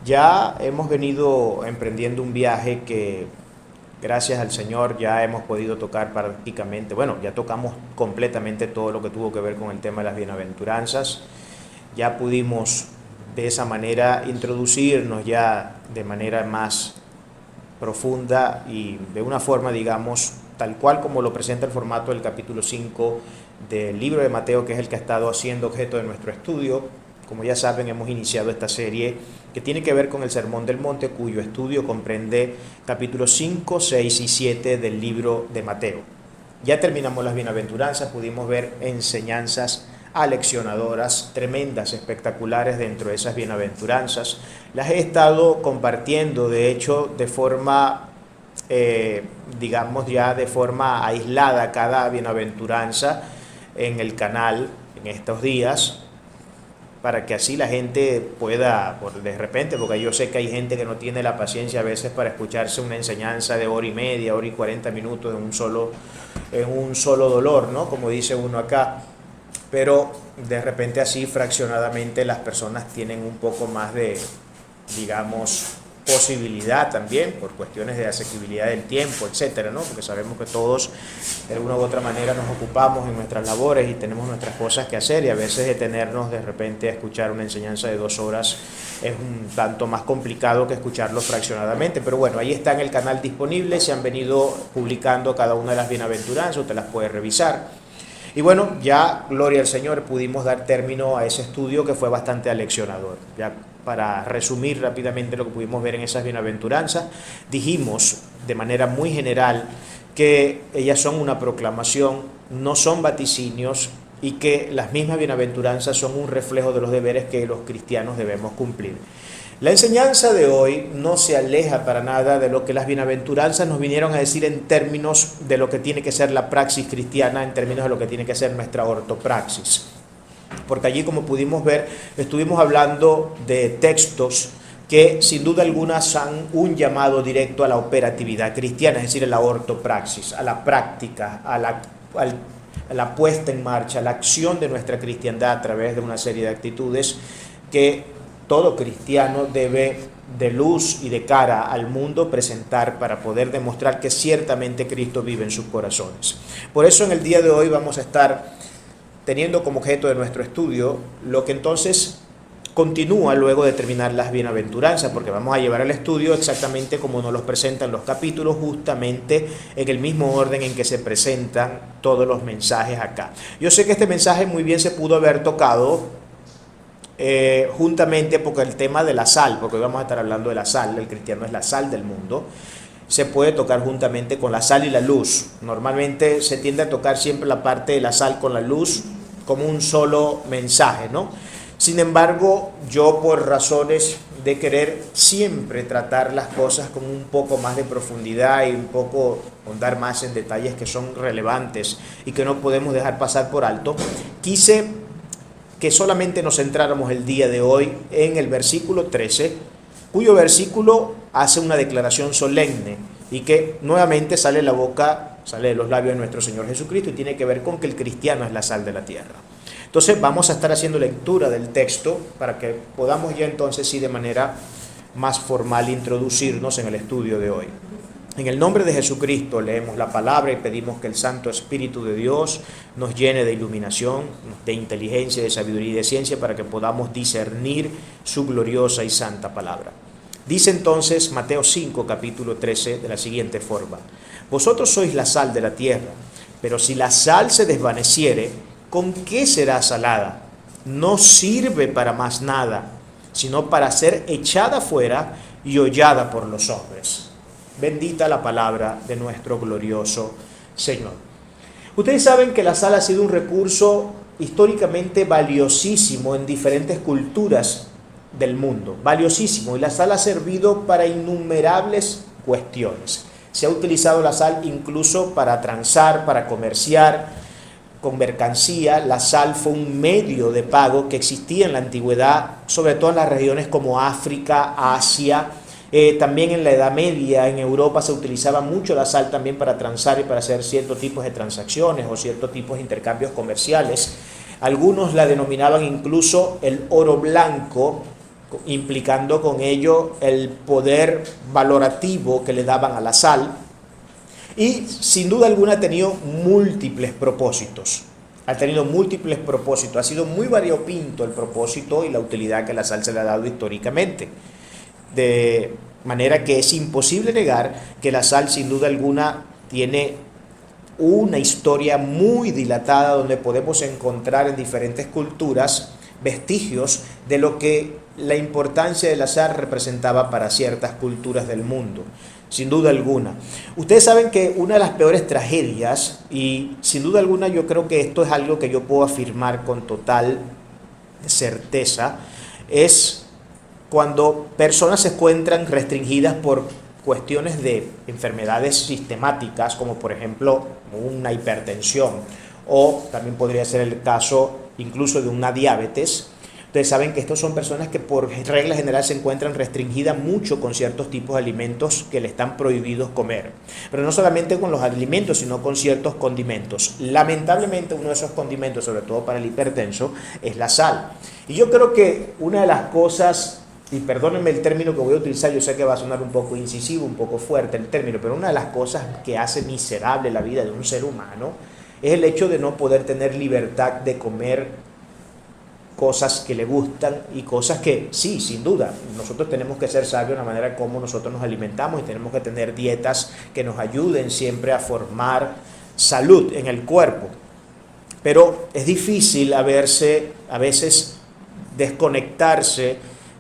Ya hemos venido emprendiendo un viaje que gracias al Señor ya hemos podido tocar prácticamente, bueno, ya tocamos completamente todo lo que tuvo que ver con el tema de las bienaventuranzas. Ya pudimos de esa manera introducirnos ya de manera más profunda y de una forma, digamos, tal cual como lo presenta el formato del capítulo 5 del libro de Mateo, que es el que ha estado haciendo objeto de nuestro estudio. Como ya saben, hemos iniciado esta serie que tiene que ver con el Sermón del Monte, cuyo estudio comprende capítulos 5, 6 y 7 del libro de Mateo. Ya terminamos las bienaventuranzas, pudimos ver enseñanzas aleccionadoras, tremendas, espectaculares dentro de esas bienaventuranzas. Las he estado compartiendo, de hecho, de forma, digamos ya de forma aislada cada bienaventuranza en el canal en estos días, para que así la gente pueda, de repente, porque yo sé que hay gente que no tiene la paciencia a veces para escucharse una enseñanza de hora y media, hora y 40 minutos en un solo dolor, ¿no? Como dice uno acá. Pero de repente así fraccionadamente las personas tienen un poco más de, digamos, posibilidad también por cuestiones de asequibilidad del tiempo, etcétera, ¿no? Porque sabemos que todos de alguna u otra manera nos ocupamos en nuestras labores y tenemos nuestras cosas que hacer, y a veces detenernos de repente a escuchar una enseñanza de 2 horas es un tanto más complicado que escucharlo fraccionadamente. Pero bueno, ahí está en el canal disponible, se han venido publicando cada una de las bienaventuranzas, usted las puede revisar. Y bueno, ya, gloria al Señor, pudimos dar término a ese estudio que fue bastante aleccionador. Ya para resumir rápidamente lo que pudimos ver en esas bienaventuranzas, dijimos de manera muy general que ellas son una proclamación, no son vaticinios, y que las mismas bienaventuranzas son un reflejo de los deberes que los cristianos debemos cumplir. La enseñanza de hoy no se aleja para nada de lo que las bienaventuranzas nos vinieron a decir en términos de lo que tiene que ser la praxis cristiana, en términos de lo que tiene que ser nuestra ortopraxis. Porque allí, como pudimos ver, estuvimos hablando de textos que sin duda alguna son un llamado directo a la operatividad cristiana, es decir, a la ortopraxis, a la práctica, a la puesta en marcha, a la acción de nuestra cristiandad a través de una serie de actitudes que todo cristiano debe, de luz y de cara al mundo, presentar para poder demostrar que ciertamente Cristo vive en sus corazones. Por eso en el día de hoy vamos a estar teniendo como objeto de nuestro estudio lo que entonces continúa luego de terminar las bienaventuranzas, porque vamos a llevar el estudio exactamente como nos los presentan los capítulos, justamente en el mismo orden en que se presentan todos los mensajes acá. Yo sé que este mensaje muy bien se pudo haber tocado juntamente porque el tema de la sal, porque hoy vamos a estar hablando de la sal, el cristiano es la sal del mundo, se puede tocar juntamente con la sal y la luz. Normalmente se tiende a tocar siempre la parte de la sal con la luz como un solo mensaje, ¿no? Sin embargo, yo por razones de querer siempre tratar las cosas con un poco más de profundidad y un poco ahondar más en detalles que son relevantes y que no podemos dejar pasar por alto, quise que solamente nos centráramos el día de hoy en el versículo 13, cuyo versículo hace una declaración solemne y que nuevamente sale de los labios de nuestro Señor Jesucristo, y tiene que ver con que el cristiano es la sal de la tierra. Entonces vamos a estar haciendo lectura del texto para que podamos ya entonces sí de manera más formal introducirnos en el estudio de hoy. En el nombre de Jesucristo leemos la palabra y pedimos que el Santo Espíritu de Dios nos llene de iluminación, de inteligencia, de sabiduría y de ciencia para que podamos discernir su gloriosa y santa palabra. Dice entonces Mateo 5, capítulo 13, de la siguiente forma: vosotros sois la sal de la tierra, pero si la sal se desvaneciere, ¿con qué será salada? No sirve para más nada, sino para ser echada fuera y hollada por los hombres. Bendita la palabra de nuestro glorioso Señor. Ustedes saben que la sal ha sido un recurso históricamente valiosísimo en diferentes culturas del mundo, valiosísimo, y la sal ha servido para innumerables cuestiones. Se ha utilizado la sal incluso para transar, para comerciar con mercancía. La sal fue un medio de pago que existía en la antigüedad, sobre todo en las regiones como África, Asia. También en la Edad Media en Europa se utilizaba mucho la sal también para transar y para hacer ciertos tipos de transacciones o ciertos tipos de intercambios comerciales. Algunos la denominaban incluso el oro blanco, implicando con ello el poder valorativo que le daban a la sal, y sin duda alguna ha tenido múltiples propósitos. Ha tenido múltiples propósitos, ha sido muy variopinto el propósito y la utilidad que la sal se le ha dado históricamente. De manera que es imposible negar que la sal sin duda alguna tiene una historia muy dilatada donde podemos encontrar en diferentes culturas vestigios de lo que la importancia de la sal representaba para ciertas culturas del mundo, sin duda alguna. Ustedes saben que una de las peores tragedias, y sin duda alguna yo creo que esto es algo que yo puedo afirmar con total certeza, es cuando personas se encuentran restringidas por cuestiones de enfermedades sistemáticas, como por ejemplo una hipertensión, o también podría ser el caso incluso de una diabetes. Ustedes saben que estos son personas que por regla general se encuentran restringidas mucho con ciertos tipos de alimentos que le están prohibidos comer. Pero no solamente con los alimentos, sino con ciertos condimentos. Lamentablemente uno de esos condimentos, sobre todo para el hipertenso, es la sal. Y yo creo que una de las cosas, y perdónenme el término que voy a utilizar, yo sé que va a sonar un poco incisivo, un poco fuerte el término, pero una de las cosas que hace miserable la vida de un ser humano es el hecho de no poder tener libertad de comer cosas que le gustan y cosas que, sí, sin duda, nosotros tenemos que ser sabios en la manera como nosotros nos alimentamos y tenemos que tener dietas que nos ayuden siempre a formar salud en el cuerpo. Pero es difícil a veces desconectarse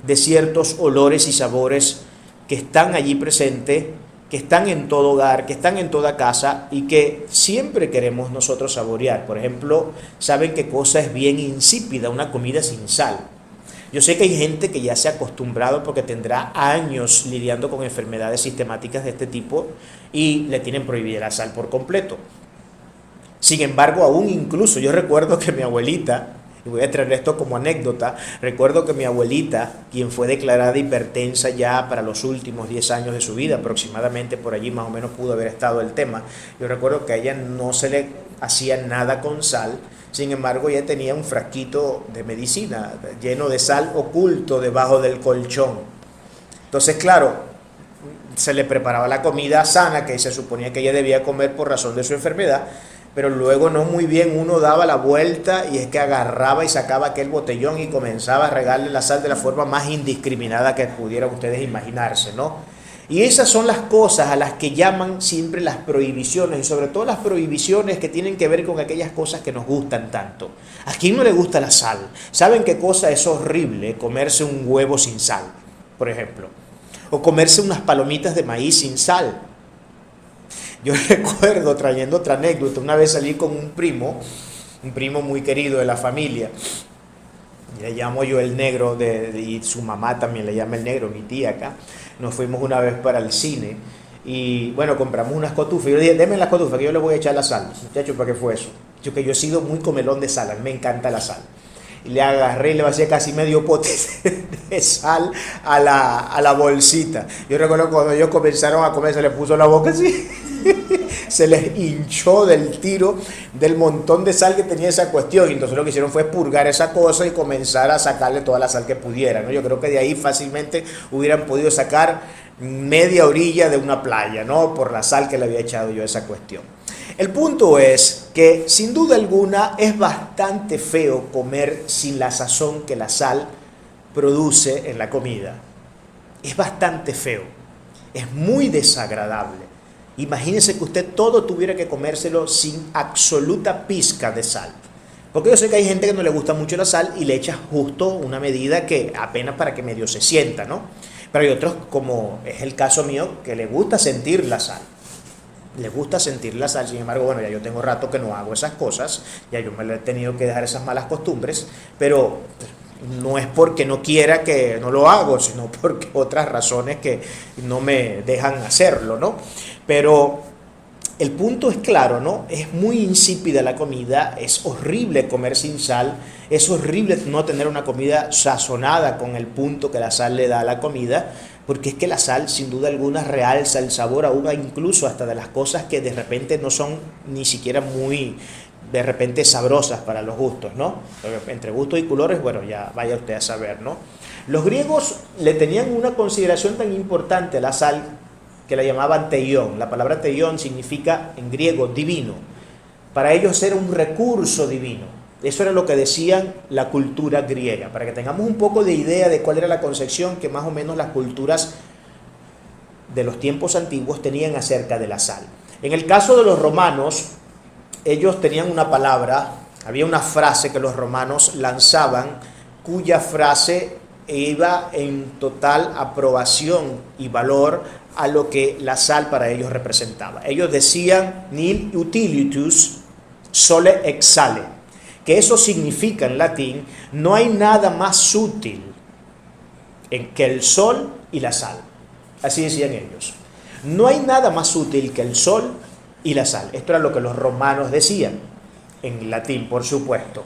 de ciertos olores y sabores que están allí presentes, que están en todo hogar, que están en toda casa y que siempre queremos nosotros saborear. Por ejemplo, ¿saben qué cosa es bien insípida? Una comida sin sal. Yo sé que hay gente que ya se ha acostumbrado porque tendrá años lidiando con enfermedades sistemáticas de este tipo y le tienen prohibida la sal por completo. Sin embargo, aún incluso yo recuerdo que mi abuelita, y voy a traer esto como anécdota, recuerdo que mi abuelita, quien fue declarada hipertensa ya para los últimos 10 años de su vida, aproximadamente por allí más o menos pudo haber estado el tema, yo recuerdo que a ella no se le hacía nada con sal, sin embargo ella tenía un frasquito de medicina lleno de sal oculto debajo del colchón. Entonces, claro, se le preparaba la comida sana que se suponía que ella debía comer por razón de su enfermedad, pero luego no muy bien uno daba la vuelta y es que agarraba y sacaba aquel botellón y comenzaba a regarle la sal de la forma más indiscriminada que pudieran ustedes imaginarse, ¿no? Y esas son las cosas a las que llaman siempre las prohibiciones, y sobre todo las prohibiciones que tienen que ver con aquellas cosas que nos gustan tanto. ¿A quién no le gusta la sal? ¿Saben qué cosa es horrible? Comerse un huevo sin sal, por ejemplo, o comerse unas palomitas de maíz sin sal. Yo recuerdo, trayendo otra anécdota, una vez salí con un primo muy querido de la familia, le llamo yo el negro, y su mamá también le llama el negro, mi tía acá. Nos fuimos una vez para el cine y bueno, compramos unas cotufas. Yo le dije, denme las cotufas que yo le voy a echar la sal. Muchachos, ¿para qué fue eso? Yo he sido muy comelón de sal, a mí me encanta la sal. Y le agarré y le vacié casi medio pote de sal a la bolsita. Yo recuerdo cuando ellos comenzaron a comer, se les puso la boca así. Se les hinchó del tiro del montón de sal que tenía esa cuestión. Y entonces lo que hicieron fue purgar esa cosa y comenzar a sacarle toda la sal que pudieran, ¿no? Yo creo que de ahí fácilmente hubieran podido sacar media orilla de una playa, ¿no? Por la sal que le había echado yo a esa cuestión. El punto es que sin duda alguna es bastante feo comer sin la sazón que la sal produce en la comida. Es bastante feo, es muy desagradable. Imagínense que usted todo tuviera que comérselo sin absoluta pizca de sal. Porque yo sé que hay gente que no le gusta mucho la sal y le echa justo una medida que apenas para que medio se sienta, ¿no? Pero hay otros, como es el caso mío, que le gusta sentir la sal. Le gusta sentir la sal, sin embargo, bueno, ya yo tengo rato que no hago esas cosas, ya yo me he tenido que dejar esas malas costumbres, pero no es porque no quiera que no lo hago, sino porque otras razones que no me dejan hacerlo, ¿no? Pero el punto es claro, ¿no? Es muy insípida la comida, es horrible comer sin sal, es horrible no tener una comida sazonada con el punto que la sal le da a la comida, porque es que la sal sin duda alguna realza el sabor aún incluso hasta de las cosas que de repente no son ni siquiera muy de repente sabrosas para los gustos, ¿no? Entre gustos y colores, bueno, ya vaya usted a saber, ¿no? Los griegos le tenían una consideración tan importante a la sal que la llamaban teión. La palabra teión significa en griego divino. Para ellos era un recurso divino. Eso era lo que decían la cultura griega, para que tengamos un poco de idea de cuál era la concepción que más o menos las culturas de los tiempos antiguos tenían acerca de la sal. En el caso de los romanos, ellos tenían una palabra, había una frase que los romanos lanzaban, cuya frase iba en total aprobación y valor a lo que la sal para ellos representaba. Ellos decían nil utilitus sole exale, que eso significa en latín, no hay nada más útil que el sol y la sal. Así decían ellos. No hay nada más útil que el sol y la sal. Esto era lo que los romanos decían, en latín, por supuesto.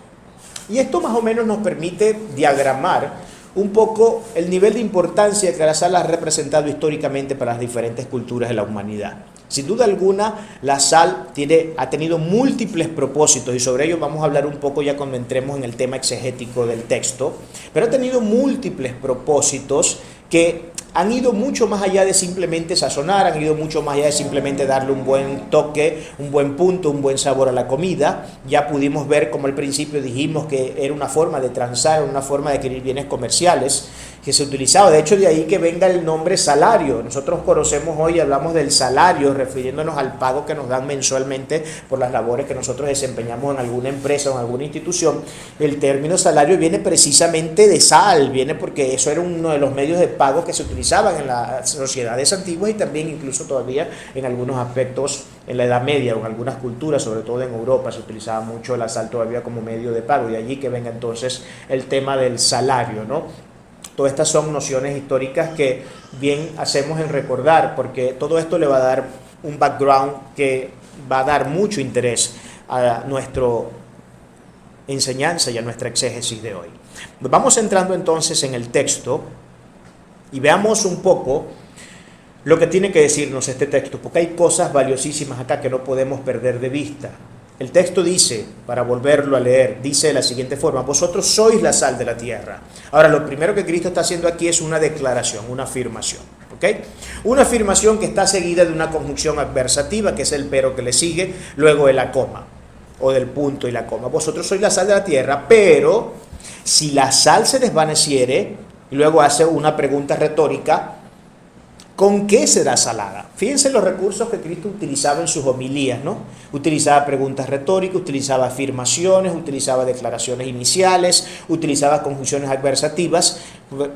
Y esto más o menos nos permite diagramar un poco el nivel de importancia que la sal ha representado históricamente para las diferentes culturas de la humanidad. Sin duda alguna, la sal ha tenido múltiples propósitos y sobre ello vamos a hablar un poco ya cuando entremos en el tema exegético del texto, pero ha tenido múltiples propósitos que han ido mucho más allá de simplemente sazonar, han ido mucho más allá de simplemente darle un buen toque, un buen punto, un buen sabor a la comida. Ya pudimos ver como al principio dijimos que era una forma de transar, una forma de adquirir bienes comerciales que se utilizaba. De hecho, de ahí que venga el nombre salario. Nosotros conocemos hoy, hablamos del salario, refiriéndonos al pago que nos dan mensualmente por las labores que nosotros desempeñamos en alguna empresa o en alguna institución. El término salario viene precisamente de sal, viene porque eso era uno de los medios de pago que se utilizaban en las sociedades antiguas y también incluso todavía en algunos aspectos en la Edad Media o en algunas culturas, sobre todo en Europa, se utilizaba mucho la sal todavía como medio de pago. De allí que venga entonces el tema del salario, ¿no? Todas estas son nociones históricas que bien hacemos en recordar, porque todo esto le va a dar un background que va a dar mucho interés a nuestra enseñanza y a nuestra exégesis de hoy. Vamos entrando entonces en el texto y veamos un poco lo que tiene que decirnos este texto, porque hay cosas valiosísimas acá que no podemos perder de vista. El texto dice, para volverlo a leer, dice de la siguiente forma: vosotros sois la sal de la tierra. Ahora, lo primero que Cristo está haciendo aquí es una declaración, una afirmación, ¿ok? Una afirmación que está seguida de una conjunción adversativa, que es el pero que le sigue, luego de la coma, o del punto y la coma. Vosotros sois la sal de la tierra, pero si la sal se desvaneciere, y luego hace una pregunta retórica, ¿con qué será salada? Fíjense los recursos que Cristo utilizaba en sus homilías, ¿no? Utilizaba preguntas retóricas, utilizaba afirmaciones, utilizaba declaraciones iniciales, utilizaba conjunciones adversativas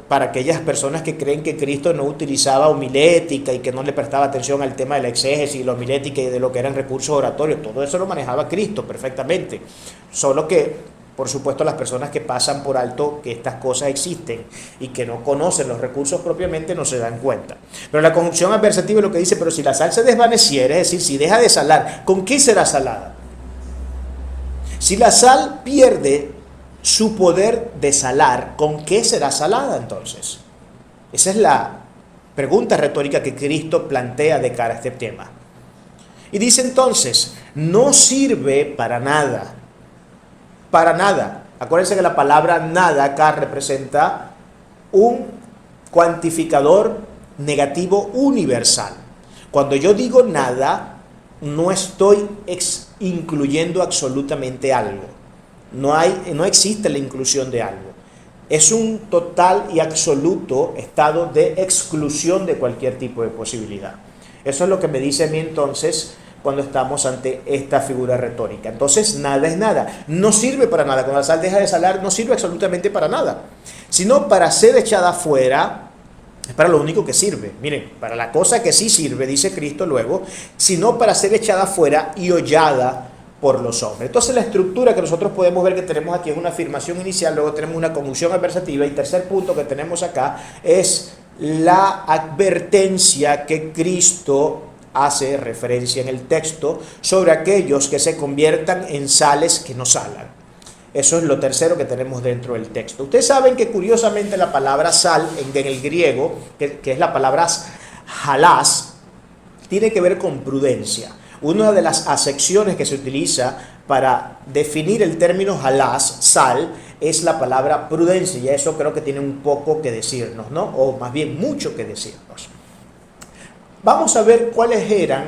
para aquellas personas que creen que Cristo no utilizaba homilética y que no le prestaba atención al tema de la exégesis y la homilética y de lo que eran recursos oratorios. Todo eso lo manejaba Cristo perfectamente, solo que por supuesto, las personas que pasan por alto que estas cosas existen y que no conocen los recursos propiamente no se dan cuenta. Pero la conjunción adversativa es lo que dice, pero si la sal se desvaneciere, es decir, si deja de salar, ¿con qué será salada? Si la sal pierde su poder de salar, ¿con qué será salada entonces? Esa es la pregunta retórica que Cristo plantea de cara a este tema. Y dice entonces, no sirve para nada. Para nada. Acuérdense que la palabra nada acá representa un cuantificador negativo universal. Cuando yo digo nada, no estoy incluyendo absolutamente algo. No existe la inclusión de algo. Es un total y absoluto estado de exclusión de cualquier tipo de posibilidad. Eso es lo que me dice a mí entonces cuando estamos ante esta figura retórica. Entonces, nada es nada. No sirve para nada. Cuando la sal deja de salar, no sirve absolutamente para nada. Sino para ser echada fuera, es para lo único que sirve. Miren, para la cosa que sí sirve, dice Cristo luego, sino para ser echada fuera y hollada por los hombres. Entonces, la estructura que nosotros podemos ver que tenemos aquí es una afirmación inicial, luego tenemos una conjunción adversativa y tercer punto que tenemos acá es la advertencia que Cristo hace referencia en el texto sobre aquellos que se conviertan en sales que no salan. Eso es lo tercero que tenemos dentro del texto. Ustedes saben que curiosamente la palabra sal en el griego, que es la palabra halás, tiene que ver con prudencia. una de las acepciones que se utiliza para definir el término halas, sal, es la palabra prudencia, y eso creo que tiene un poco que decirnos, ¿no? O más bien mucho que decirnos. Vamos a ver cuáles eran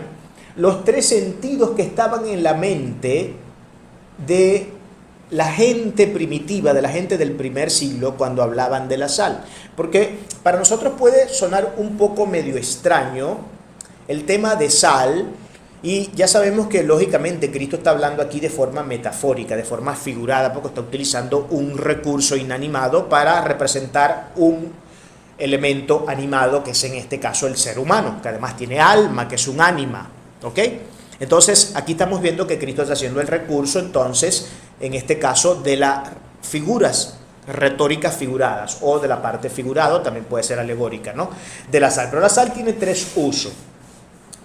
los tres sentidos que estaban en la mente de la gente primitiva, de la gente del primer siglo, cuando hablaban de la sal. Porque para nosotros puede sonar un poco medio extraño el tema de sal, y ya sabemos que lógicamente Cristo está hablando aquí de forma metafórica, de forma figurada, porque está utilizando un recurso inanimado para representar un elemento animado, que es en este caso el ser humano, que además tiene alma, que es un ánima, ¿ok? Entonces aquí estamos viendo que Cristo está haciendo el recurso, entonces, en este caso, de las figuras retóricas figuradas, o de la parte figurada, también puede ser alegórica, ¿no? De la sal. Pero la sal tiene tres usos.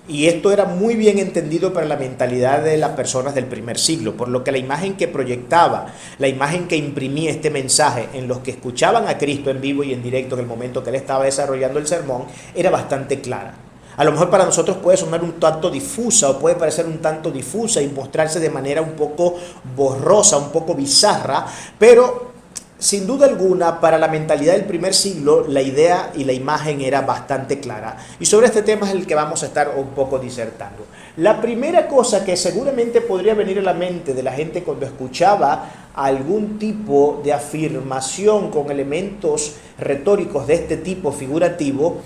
Y esto era muy bien entendido para la mentalidad de las personas del primer siglo, por lo que la imagen que proyectaba, la imagen que imprimía este mensaje en los que escuchaban a Cristo en vivo y en directo en el momento que él estaba desarrollando el sermón, era bastante clara. A lo mejor para nosotros puede sonar un tanto difusa, o puede parecer un tanto difusa y mostrarse de manera un poco borrosa, un poco bizarra, pero sin duda alguna, para la mentalidad del primer siglo, la idea y la imagen era bastante clara. Y sobre este tema es el que vamos a estar un poco disertando. La primera cosa que seguramente podría venir a la mente de la gente cuando escuchaba algún tipo de afirmación con elementos retóricos de este tipo figurativo,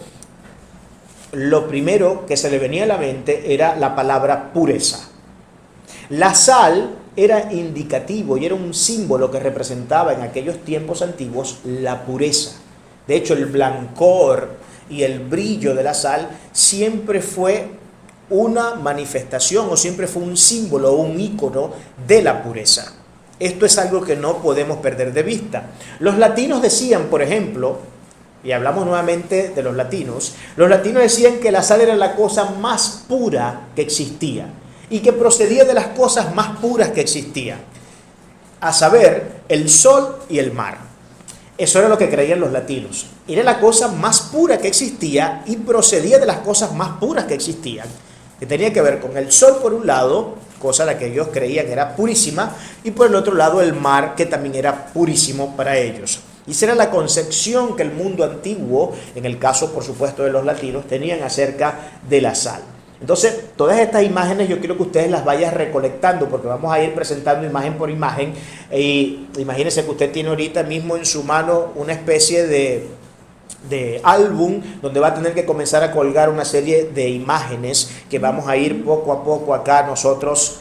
lo primero que se le venía a la mente era la palabra pureza. La sal era indicativo y era un símbolo que representaba en aquellos tiempos antiguos la pureza. De hecho, el blancor y el brillo de la sal siempre fue una manifestación, o siempre fue un símbolo o un ícono de la pureza. Esto es algo que no podemos perder de vista. Los latinos decían, por ejemplo, y hablamos nuevamente de los latinos decían que la sal era la cosa más pura que existía, y que procedía de las cosas más puras que existían, a saber, el sol y el mar. Eso era lo que creían los latinos. Era la cosa más pura que existía y procedía de las cosas más puras que existían, que tenía que ver con el sol por un lado, cosa la que ellos creían era purísima, y por el otro lado el mar, que también era purísimo para ellos. Y esa era la concepción que el mundo antiguo, en el caso por supuesto de los latinos, tenían acerca de la sal. Entonces, todas estas imágenes yo quiero que ustedes las vayan recolectando, porque vamos a ir presentando imagen por imagen. Y imagínense que usted tiene ahorita mismo en su mano una especie de álbum donde va a tener que comenzar a colgar una serie de imágenes que vamos a ir poco a poco acá nosotros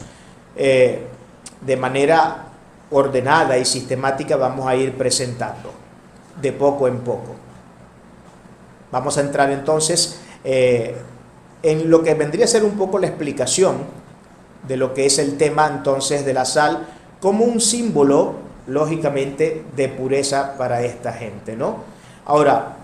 de manera ordenada y sistemática vamos a ir presentando de poco en poco. Vamos a entrar entonces en lo que vendría a ser un poco la explicación de lo que es el tema entonces de la sal como un símbolo, lógicamente, de pureza para esta gente, ¿no? Ahora,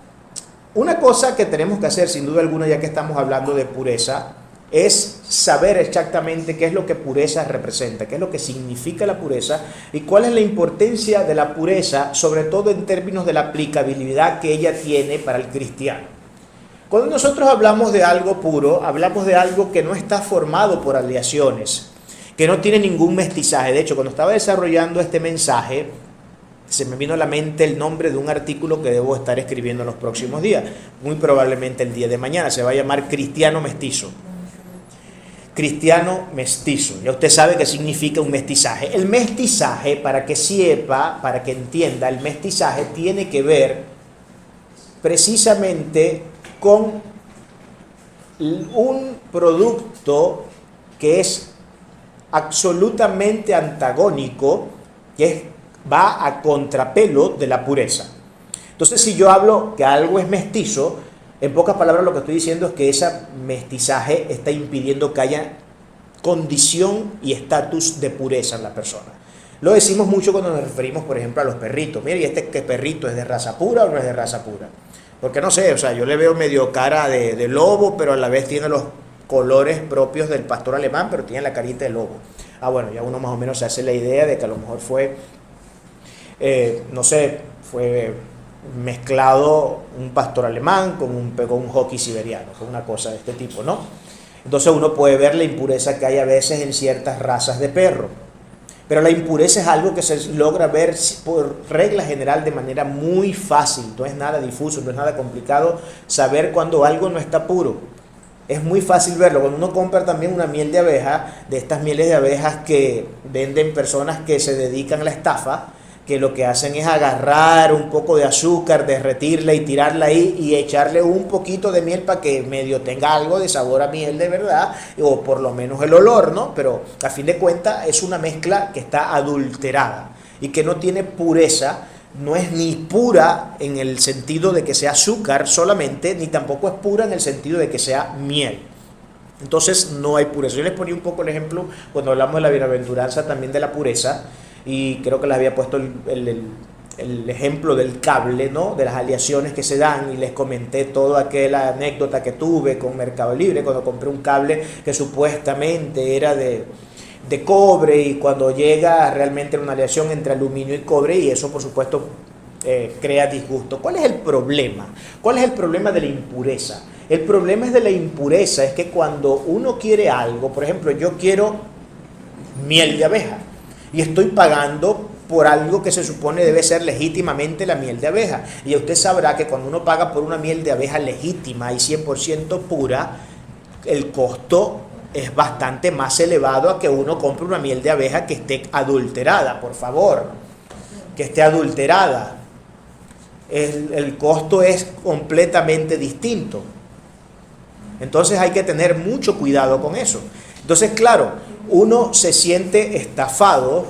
una cosa que tenemos que hacer, sin duda alguna, ya que estamos hablando de pureza, es saber exactamente qué es lo que pureza representa, qué es lo que significa la pureza y cuál es la importancia de la pureza, sobre todo en términos de la aplicabilidad que ella tiene para el cristiano. Cuando nosotros hablamos de algo puro, hablamos de algo que no está formado por aleaciones, que no tiene ningún mestizaje. De hecho, cuando estaba desarrollando este mensaje, se me vino a la mente el nombre de un artículo que debo estar escribiendo en los próximos días, muy probablemente el día de mañana. Se va a llamar Cristiano Mestizo. Cristiano mestizo. Ya usted sabe qué significa un mestizaje. El mestizaje, para que sepa, para que entienda, el mestizaje tiene que ver precisamente con un producto que es absolutamente antagónico, que va a contrapelo de la pureza. Entonces, si yo hablo que algo es mestizo, en pocas palabras lo que estoy diciendo es que ese mestizaje está impidiendo que haya condición y estatus de pureza en la persona. Lo decimos mucho cuando nos referimos, por ejemplo, a los perritos. Mira, ¿y este qué perrito es de raza pura o no es de raza pura? Porque no sé, o sea, yo le veo medio cara de lobo, pero a la vez tiene los colores propios del pastor alemán, pero tiene la carita de lobo. Ah, bueno, ya uno más o menos se hace la idea de que a lo mejor fue, no sé, fue mezclado un pastor alemán con un hockey siberiano, con una cosa de este tipo, ¿no? Entonces uno puede ver la impureza que hay a veces en ciertas razas de perro. Pero la impureza es algo que se logra ver por regla general de manera muy fácil. No es nada difuso, no es nada complicado saber cuando algo no está puro. Es muy fácil verlo. Cuando uno compra también una miel de abeja, de estas mieles de abejas que venden personas que se dedican a la estafa, que lo que hacen es agarrar un poco de azúcar, derretirla y tirarla ahí y echarle un poquito de miel para que medio tenga algo de sabor a miel de verdad, o por lo menos el olor, ¿no? Pero a fin de cuentas es una mezcla que está adulterada y que no tiene pureza. No es ni pura en el sentido de que sea azúcar solamente, ni tampoco es pura en el sentido de que sea miel. Entonces no hay pureza. Yo les ponía un poco el ejemplo cuando hablamos de la bienaventuranza también de la pureza, y creo que les había puesto el ejemplo del cable, ¿no? De las aleaciones que se dan, y les comenté toda aquella anécdota que tuve con Mercado Libre cuando compré un cable que supuestamente era de cobre, y cuando llega realmente una aleación entre aluminio y cobre, y eso por supuesto crea disgusto. ¿Cuál es el problema? ¿Cuál es el problema de la impureza? El problema de la impureza es que cuando uno quiere algo, por ejemplo, yo quiero miel de abeja y estoy pagando por algo que se supone debe ser legítimamente la miel de abeja, y usted sabrá que cuando uno paga por una miel de abeja legítima y 100% pura, el costo es bastante más elevado a que uno compre una miel de abeja que esté adulterada. Por favor, que esté adulterada. El costo es completamente distinto. Entonces hay que tener mucho cuidado con eso. Entonces, claro, uno se siente estafado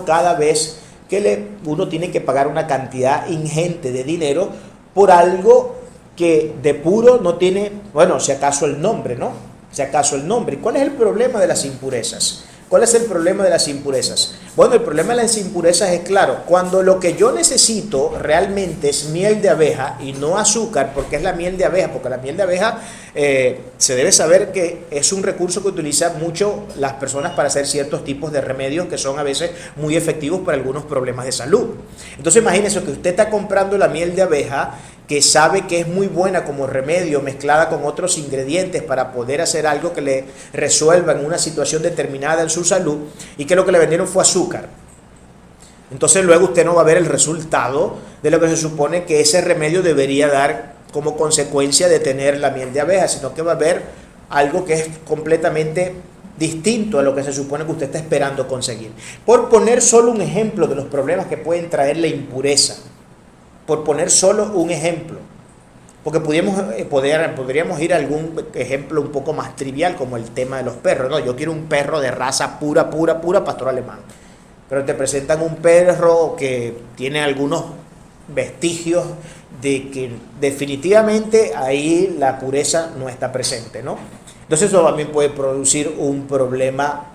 cada vez que uno tiene que pagar una cantidad ingente de dinero por algo que de puro no tiene, bueno, si acaso el nombre, ¿no? Si acaso el nombre. ¿Cuál es el problema de las impurezas? ¿Cuál es el problema de las impurezas? Bueno, el problema de las impurezas es claro, cuando lo que yo necesito realmente es miel de abeja y no azúcar, porque es la miel de abeja, porque la miel de abeja se debe saber que es un recurso que utilizan mucho las personas para hacer ciertos tipos de remedios que son a veces muy efectivos para algunos problemas de salud. Entonces imagínense que usted está comprando la miel de abeja, que sabe que es muy buena como remedio mezclada con otros ingredientes para poder hacer algo que le resuelva en una situación determinada en su salud, y que lo que le vendieron fue azúcar. Entonces luego usted no va a ver el resultado de lo que se supone que ese remedio debería dar como consecuencia de tener la miel de abeja, sino que va a ver algo que es completamente distinto a lo que se supone que usted está esperando conseguir. Por poner solo un ejemplo de los problemas que pueden traer la impureza, por poner solo un ejemplo, porque podríamos ir a algún ejemplo un poco más trivial, como el tema de los perros. No, yo quiero un perro de raza pura, pastor alemán, pero te presentan un perro que tiene algunos vestigios de que definitivamente ahí la pureza no está presente, ¿no? Entonces eso también puede producir un problema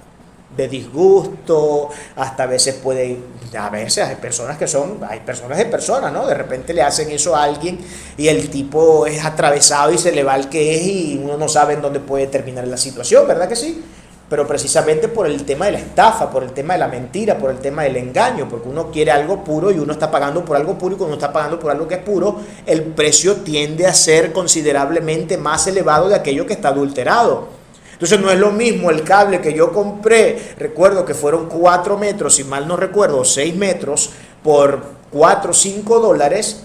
de disgusto, hasta a veces hay personas de personas, ¿no? De repente le hacen eso a alguien y el tipo es atravesado y se le va al que es, y uno no sabe en dónde puede terminar la situación, ¿verdad que sí? Pero precisamente por el tema de la estafa, por el tema de la mentira, por el tema del engaño, porque uno quiere algo puro y uno está pagando por algo puro, y cuando uno está pagando por algo que es puro, el precio tiende a ser considerablemente más elevado de aquello que está adulterado. Entonces no es lo mismo el cable que yo compré, recuerdo que fueron 4 metros, si mal no recuerdo, 6 metros, por 4 o 5 dólares,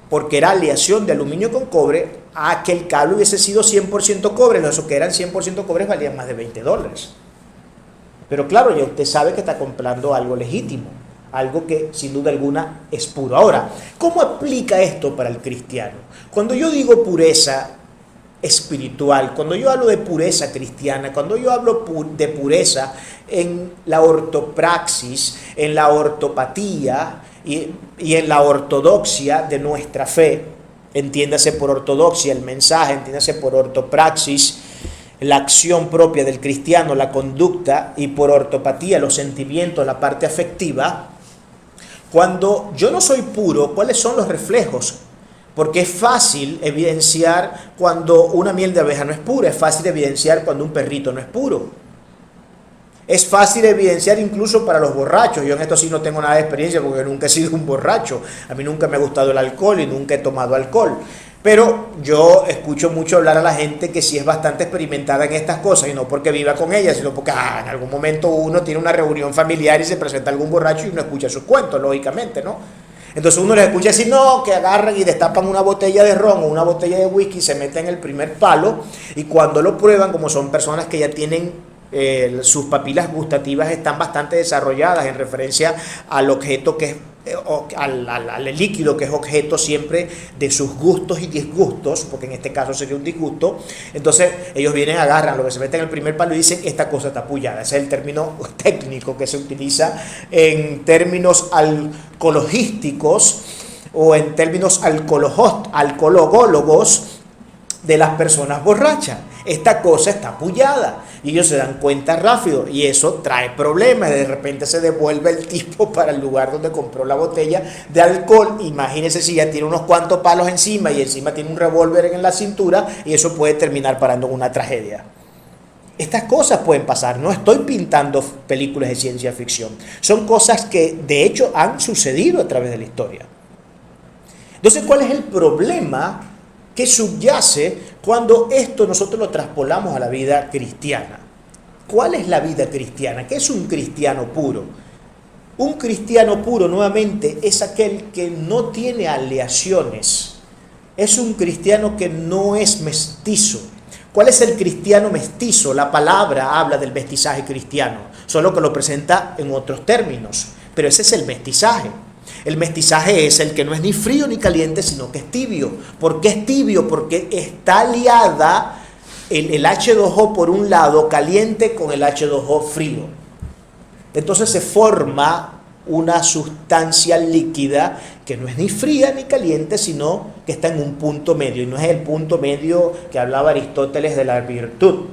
porque era aleación de aluminio con cobre, a que el cable hubiese sido 100% cobre. Eso que eran 100% cobre valían más de 20 dólares. Pero claro, ya usted sabe que está comprando algo legítimo, algo que sin duda alguna es puro. Ahora, ¿cómo aplica esto para el cristiano? Cuando yo digo pureza espiritual, cuando yo hablo de pureza cristiana, cuando yo hablo de pureza en la ortopraxis, en la ortopatía y en la ortodoxia de nuestra fe, entiéndase por ortodoxia el mensaje, entiéndase por ortopraxis la acción propia del cristiano, la conducta, y por ortopatía los sentimientos, la parte afectiva. Cuando yo no soy puro, ¿cuáles son los reflejos? Porque es fácil evidenciar cuando una miel de abeja no es pura, es fácil evidenciar cuando un perrito no es puro. Es fácil evidenciar incluso para los borrachos. Yo en esto sí no tengo nada de experiencia porque nunca he sido un borracho. A mí nunca me ha gustado el alcohol y nunca he tomado alcohol. Pero yo escucho mucho hablar a la gente que sí es bastante experimentada en estas cosas, y no porque viva con ellas, sino porque en algún momento uno tiene una reunión familiar y se presenta algún borracho y uno escucha sus cuentos, lógicamente, ¿no? Entonces uno les escucha decir, no, que agarran y destapan una botella de ron o una botella de whisky, se meten el primer palo, y cuando lo prueban, como son personas que ya tienen sus papilas gustativas están bastante desarrolladas en referencia al objeto que es al líquido que es objeto siempre de sus gustos y disgustos, porque en este caso sería un disgusto. Entonces ellos vienen, agarran lo que se mete en el primer palo y dicen, esta cosa está pullada. Ese es el término técnico que se utiliza en términos alcologísticos o en términos alcologólogos de las personas borrachas. Esta cosa está pullada y ellos se dan cuenta rápido y eso trae problemas. De repente se devuelve el tipo para el lugar donde compró la botella de alcohol. Imagínense si ya tiene unos cuantos palos encima y encima tiene un revólver en la cintura, y eso puede terminar parando en una tragedia. Estas cosas pueden pasar. No estoy pintando películas de ciencia ficción, son cosas que de hecho han sucedido a través de la historia. Entonces, ¿cuál es el problema que subyace cuando esto nosotros lo traspolamos a la vida cristiana? ¿Cuál es la vida cristiana? ¿Qué es un cristiano puro? Un cristiano puro, nuevamente, es aquel que no tiene aleaciones. Es un cristiano que no es mestizo. ¿Cuál es el cristiano mestizo? La palabra habla del mestizaje cristiano, solo que lo presenta en otros términos, pero ese es el mestizaje. El mestizaje es el que no es ni frío ni caliente, sino que es tibio. ¿Por qué es tibio? Porque está aliada el H2O por un lado caliente con el H2O frío. Entonces se forma una sustancia líquida que no es ni fría ni caliente, sino que está en un punto medio. Y no es el punto medio que hablaba Aristóteles de la virtud.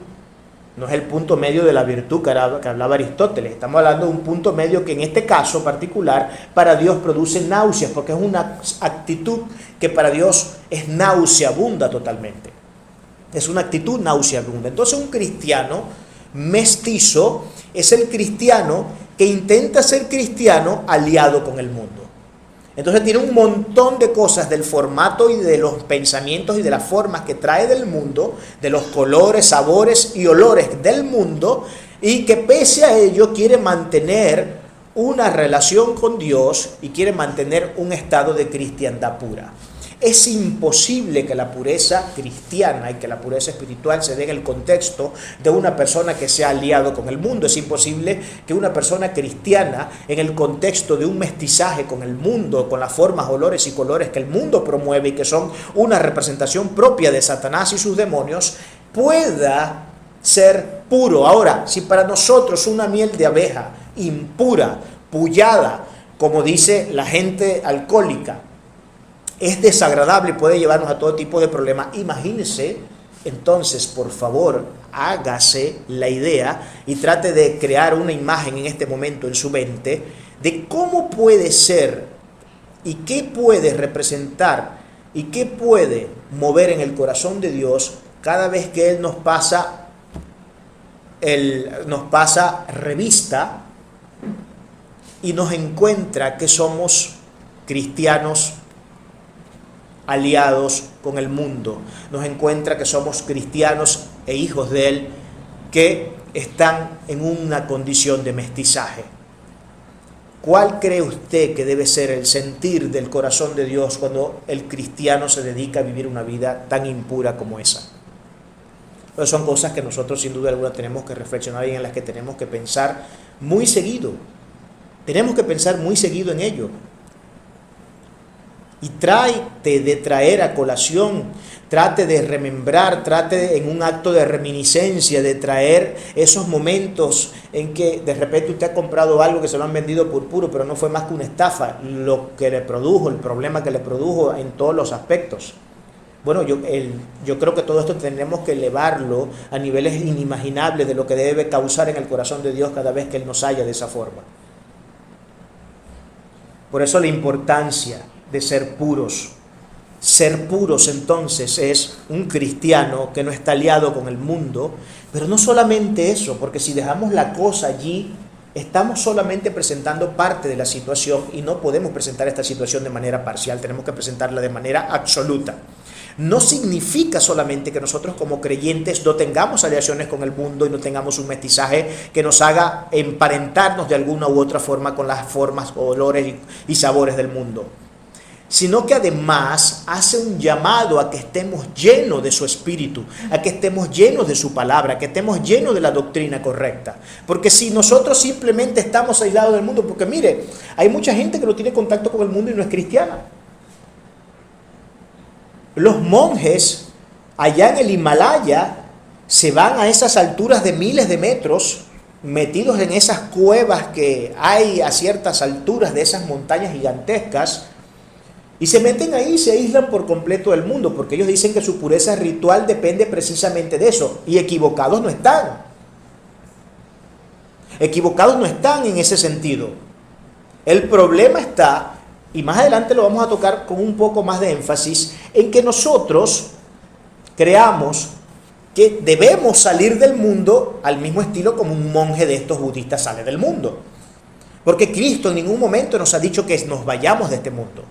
No es el punto medio de la virtud que hablaba Aristóteles. Estamos hablando de un punto medio que en este caso particular para Dios produce náuseas, porque es una actitud que para Dios es nauseabunda totalmente. Es una actitud nauseabunda. Entonces un cristiano mestizo es el cristiano que intenta ser cristiano aliado con el mundo. Entonces tiene un montón de cosas del formato y de los pensamientos y de las formas que trae del mundo, de los colores, sabores y olores del mundo, y que pese a ello quiere mantener una relación con Dios y quiere mantener un estado de cristiandad pura. Es imposible que la pureza cristiana y que la pureza espiritual se dé en el contexto de una persona que se ha aliado con el mundo. Es imposible que una persona cristiana, en el contexto de un mestizaje con el mundo, con las formas, olores y colores que el mundo promueve y que son una representación propia de Satanás y sus demonios, pueda ser puro. Ahora, si para nosotros una miel de abeja impura, pullada, como dice la gente alcohólica, es desagradable y puede llevarnos a todo tipo de problemas, imagínese, entonces, por favor, hágase la idea y trate de crear una imagen en este momento en su mente de cómo puede ser y qué puede representar y qué puede mover en el corazón de Dios cada vez que Él nos pasa revista y nos encuentra que somos cristianos aliados con el mundo, nos encuentra que somos cristianos e hijos de Él que están en una condición de mestizaje. ¿Cuál cree usted que debe ser el sentir del corazón de Dios cuando el cristiano se dedica a vivir una vida tan impura como esa? Pues son cosas que nosotros sin duda alguna tenemos que reflexionar y en las que tenemos que pensar muy seguido. Tenemos que pensar muy seguido en ello. Y trate de traer a colación, trate de remembrar, en un acto de reminiscencia, de traer esos momentos en que de repente usted ha comprado algo que se lo han vendido por puro, pero no fue más que una estafa, lo que le produjo, el problema que le produjo en todos los aspectos. Bueno, yo creo que todo esto tenemos que elevarlo a niveles inimaginables de lo que debe causar en el corazón de Dios cada vez que Él nos halla de esa forma. Por eso la importancia de ser puros, Ser puros entonces es un cristiano que no está aliado con el mundo, pero no solamente eso, porque si dejamos la cosa allí, estamos solamente presentando parte de la situación y no podemos presentar esta situación de manera parcial, tenemos que presentarla de manera absoluta. No significa solamente que nosotros como creyentes no tengamos aliaciones con el mundo y no tengamos un mestizaje que nos haga emparentarnos de alguna u otra forma con las formas, olores y sabores del mundo, sino que además hace un llamado a que estemos llenos de su espíritu, a que estemos llenos de su palabra, a que estemos llenos de la doctrina correcta. Porque si nosotros simplemente estamos aislados del mundo, porque mire, hay mucha gente que no tiene contacto con el mundo y no es cristiana. Los monjes allá en el Himalaya se van a esas alturas de miles de metros, metidos en esas cuevas que hay a ciertas alturas de esas montañas gigantescas, y se meten ahí y se aíslan por completo del mundo, porque ellos dicen que su pureza ritual depende precisamente de eso, y equivocados no están. Equivocados no están en ese sentido. El problema está, y más adelante lo vamos a tocar con un poco más de énfasis, en que nosotros creamos que debemos salir del mundo al mismo estilo como un monje de estos budistas sale del mundo. Porque Cristo en ningún momento nos ha dicho que nos vayamos de este mundo.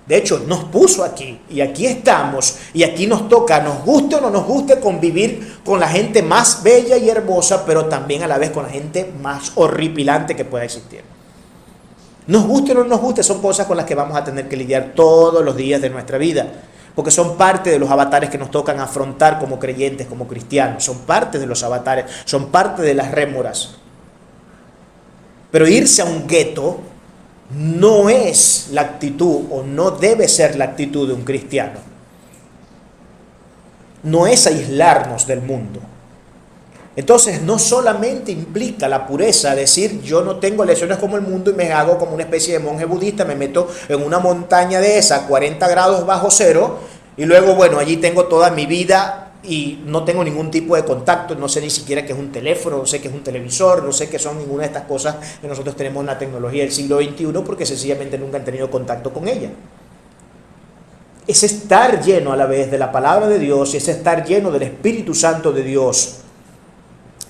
De hecho, nos puso aquí y aquí estamos y aquí nos toca, nos guste o no nos guste, convivir con la gente más bella y hermosa, pero también a la vez con la gente más horripilante que pueda existir. Nos guste o no nos guste, son cosas con las que vamos a tener que lidiar todos los días de nuestra vida, porque son parte de los avatares que nos tocan afrontar como creyentes, como cristianos, son parte de los avatares, son parte de las rémoras. Pero irse a un gueto no es la actitud o no debe ser la actitud de un cristiano. No es aislarnos del mundo. Entonces no solamente implica la pureza decir yo no tengo lesiones como el mundo y me hago como una especie de monje budista, me meto en una montaña de esa 40 grados bajo cero y luego bueno allí tengo toda mi vida y no tengo ningún tipo de contacto, no sé ni siquiera qué es un teléfono, no sé qué es un televisor, no sé qué son ninguna de estas cosas que nosotros tenemos en la tecnología del siglo XXI porque sencillamente nunca han tenido contacto con ella. Es estar lleno a la vez de la palabra de Dios, es estar lleno del Espíritu Santo de Dios.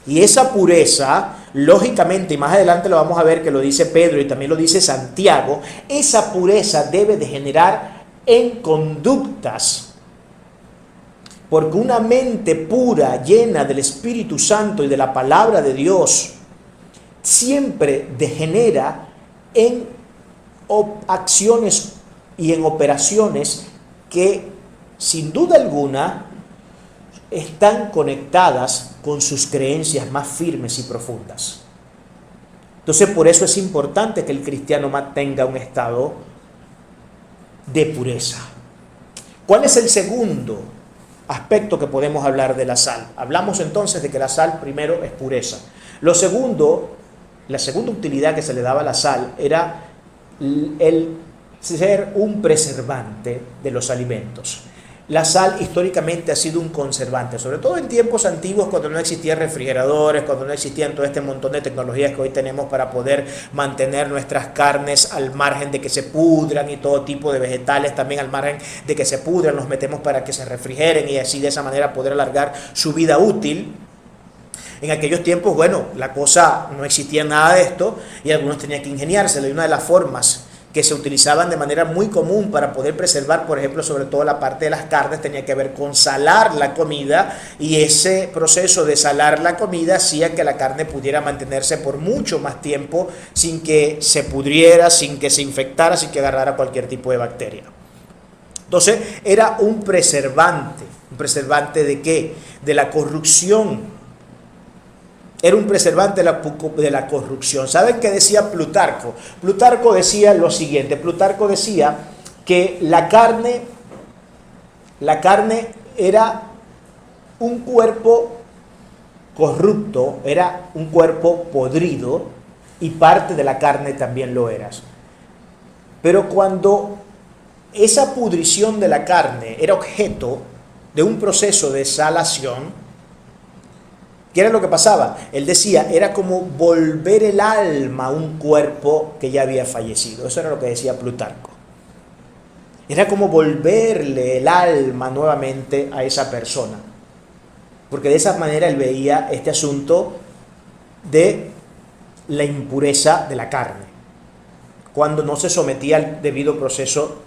Y esa pureza, lógicamente, y más adelante lo vamos a ver que lo dice Pedro y también lo dice Santiago, esa pureza debe de generar en conductas. Porque una mente pura, llena del Espíritu Santo y de la palabra de Dios, siempre degenera en acciones y en operaciones que, sin duda alguna, están conectadas con sus creencias más firmes y profundas. Entonces, por eso es importante que el cristiano mantenga un estado de pureza. ¿Cuál es el segundo aspecto que podemos hablar de la sal? Hablamos entonces de que la sal primero es pureza. Lo segundo, la segunda utilidad que se le daba a la sal era el ser un preservante de los alimentos. La sal históricamente ha sido un conservante, sobre todo en tiempos antiguos cuando no existían refrigeradores, cuando no existían todo este montón de tecnologías que hoy tenemos para poder mantener nuestras carnes al margen de que se pudran y todo tipo de vegetales también al margen de que se pudran, los metemos para que se refrigeren y así de esa manera poder alargar su vida útil. En aquellos tiempos, bueno, la cosa no existía nada de esto y algunos tenían que ingeniárselo y una de las formas que se utilizaban de manera muy común para poder preservar, por ejemplo, sobre todo la parte de las carnes, tenía que ver con salar la comida y ese proceso de salar la comida hacía que la carne pudiera mantenerse por mucho más tiempo sin que se pudriera, sin que se infectara, sin que agarrara cualquier tipo de bacteria. Entonces era un preservante ¿de qué? De la corrupción. Era un preservante de la corrupción. ¿Saben qué decía Plutarco? Plutarco decía lo siguiente. Plutarco decía que la carne era un cuerpo corrupto, era un cuerpo podrido y parte de la carne también lo eras. Pero cuando esa pudrición de la carne era objeto de un proceso de salación, ¿qué era lo que pasaba? Él decía, era como volver el alma a un cuerpo que ya había fallecido. Eso era lo que decía Plutarco. Era como volverle el alma nuevamente a esa persona. Porque de esa manera él veía este asunto de la impureza de la carne, cuando no se sometía al debido proceso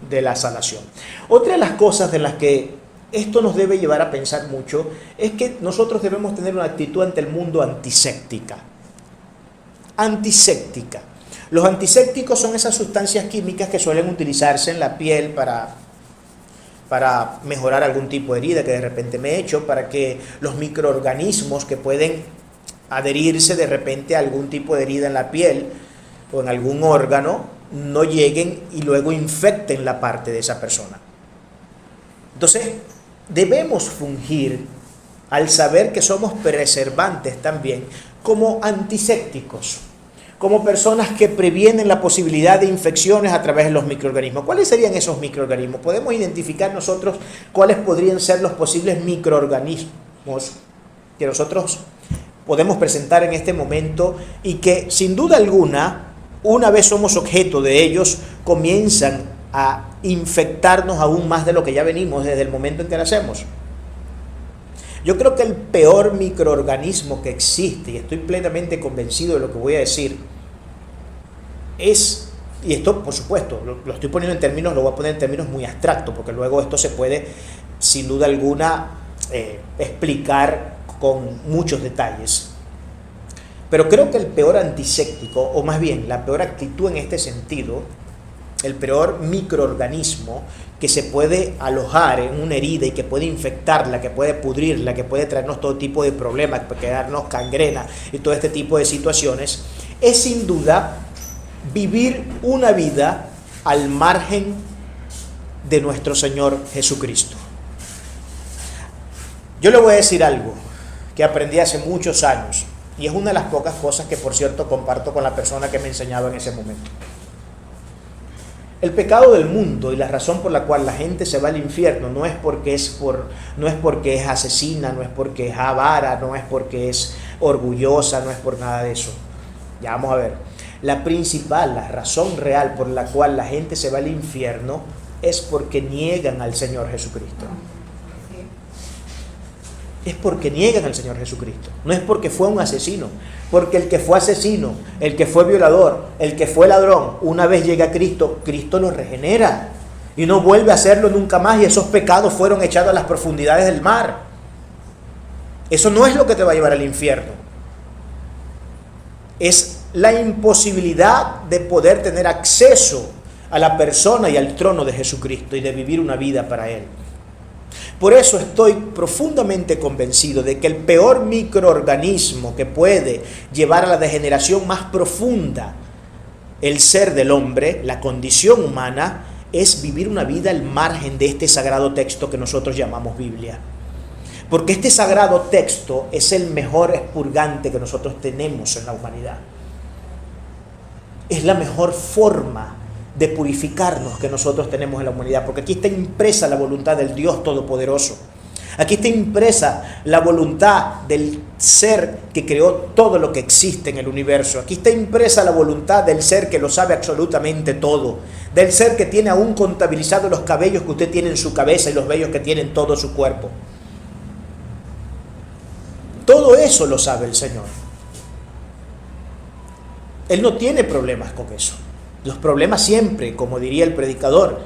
de la sanación. Otra de las cosas de las que esto nos debe llevar a pensar mucho es que nosotros debemos tener una actitud ante el mundo antiséptica. Antiséptica. Los antisépticos son esas sustancias químicas que suelen utilizarse en la piel para mejorar algún tipo de herida que de repente me he hecho, para que los microorganismos que pueden adherirse de repente a algún tipo de herida en la piel o en algún órgano no lleguen y luego infecten la parte de esa persona. Entonces, debemos fungir, al saber que somos preservantes también, como antisépticos, como personas que previenen la posibilidad de infecciones a través de los microorganismos. ¿Cuáles serían esos microorganismos? Podemos identificar nosotros cuáles podrían ser los posibles microorganismos que nosotros podemos presentar en este momento y que sin duda alguna, una vez somos objeto de ellos, comienzan a infectarnos aún más de lo que ya venimos desde el momento en que nacemos. Yo creo que el peor microorganismo que existe, y estoy plenamente convencido de lo que voy a decir, es, y esto por supuesto lo estoy poniendo en términos, lo voy a poner en términos muy abstractos, porque luego esto se puede sin duda alguna explicar con muchos detalles. Pero creo que el peor antiséptico, o más bien la peor actitud en este sentido, el peor microorganismo que se puede alojar en una herida y que puede infectarla, que puede pudrirla, que puede traernos todo tipo de problemas, puede darnos gangrena y todo este tipo de situaciones, es sin duda vivir una vida al margen de nuestro Señor Jesucristo. Yo le voy a decir algo que aprendí hace muchos años, y es una de las pocas cosas que, por cierto, comparto con la persona que me enseñaba en ese momento. El pecado del mundo y la razón por la cual la gente se va al infierno no es porque es asesina, no es porque es avara, no es porque es orgullosa, no es por nada de eso. Ya vamos a ver. La principal, la razón real por la cual la gente se va al infierno es porque niegan al Señor Jesucristo. Es porque niegan al Señor Jesucristo. No es porque fue un asesino. Porque el que fue asesino, el que fue violador, el que fue ladrón, una vez llega a Cristo, Cristo lo regenera y no vuelve a hacerlo nunca más, y esos pecados fueron echados a las profundidades del mar. Eso no es lo que te va a llevar al infierno. Es la imposibilidad de poder tener acceso a la persona y al trono de Jesucristo y de vivir una vida para Él. Por eso estoy profundamente convencido de que el peor microorganismo que puede llevar a la degeneración más profunda el ser del hombre, la condición humana, es vivir una vida al margen de este sagrado texto que nosotros llamamos Biblia. Porque este sagrado texto es el mejor expurgante que nosotros tenemos en la humanidad. Es la mejor forma de purificarnos que nosotros tenemos en la humanidad, porque aquí está impresa la voluntad del Dios Todopoderoso. Aquí está impresa la voluntad del ser que creó todo lo que existe en el universo. Aquí está impresa la voluntad del ser que lo sabe absolutamente todo, del ser que tiene aún contabilizados los cabellos que usted tiene en su cabeza y los vellos que tiene en todo su cuerpo. Todo eso lo sabe el Señor. Él no tiene problemas con eso. Los problemas siempre, como diría el predicador,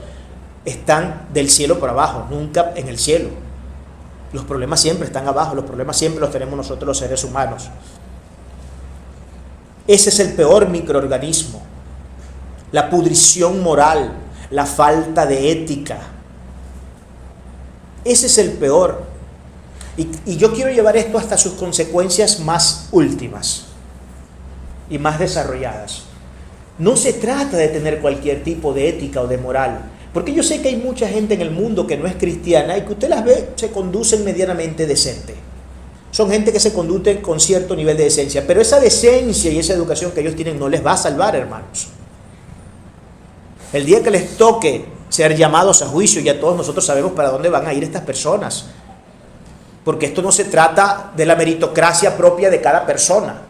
están del cielo para abajo, nunca en el cielo. Los problemas siempre están abajo, los problemas siempre los tenemos nosotros los seres humanos. Ese es el peor microorganismo. La pudrición moral, la falta de ética. Ese es el peor. Y yo quiero llevar esto hasta sus consecuencias más últimas y más desarrolladas. No se trata de tener cualquier tipo de ética o de moral, porque yo sé que hay mucha gente en el mundo que no es cristiana y que usted las ve, se conducen medianamente decente. Son gente que se conducen con cierto nivel de decencia, pero esa decencia y esa educación que ellos tienen no les va a salvar, hermanos. El día que les toque ser llamados a juicio, ya todos nosotros sabemos para dónde van a ir estas personas, porque esto no se trata de la meritocracia propia de cada persona.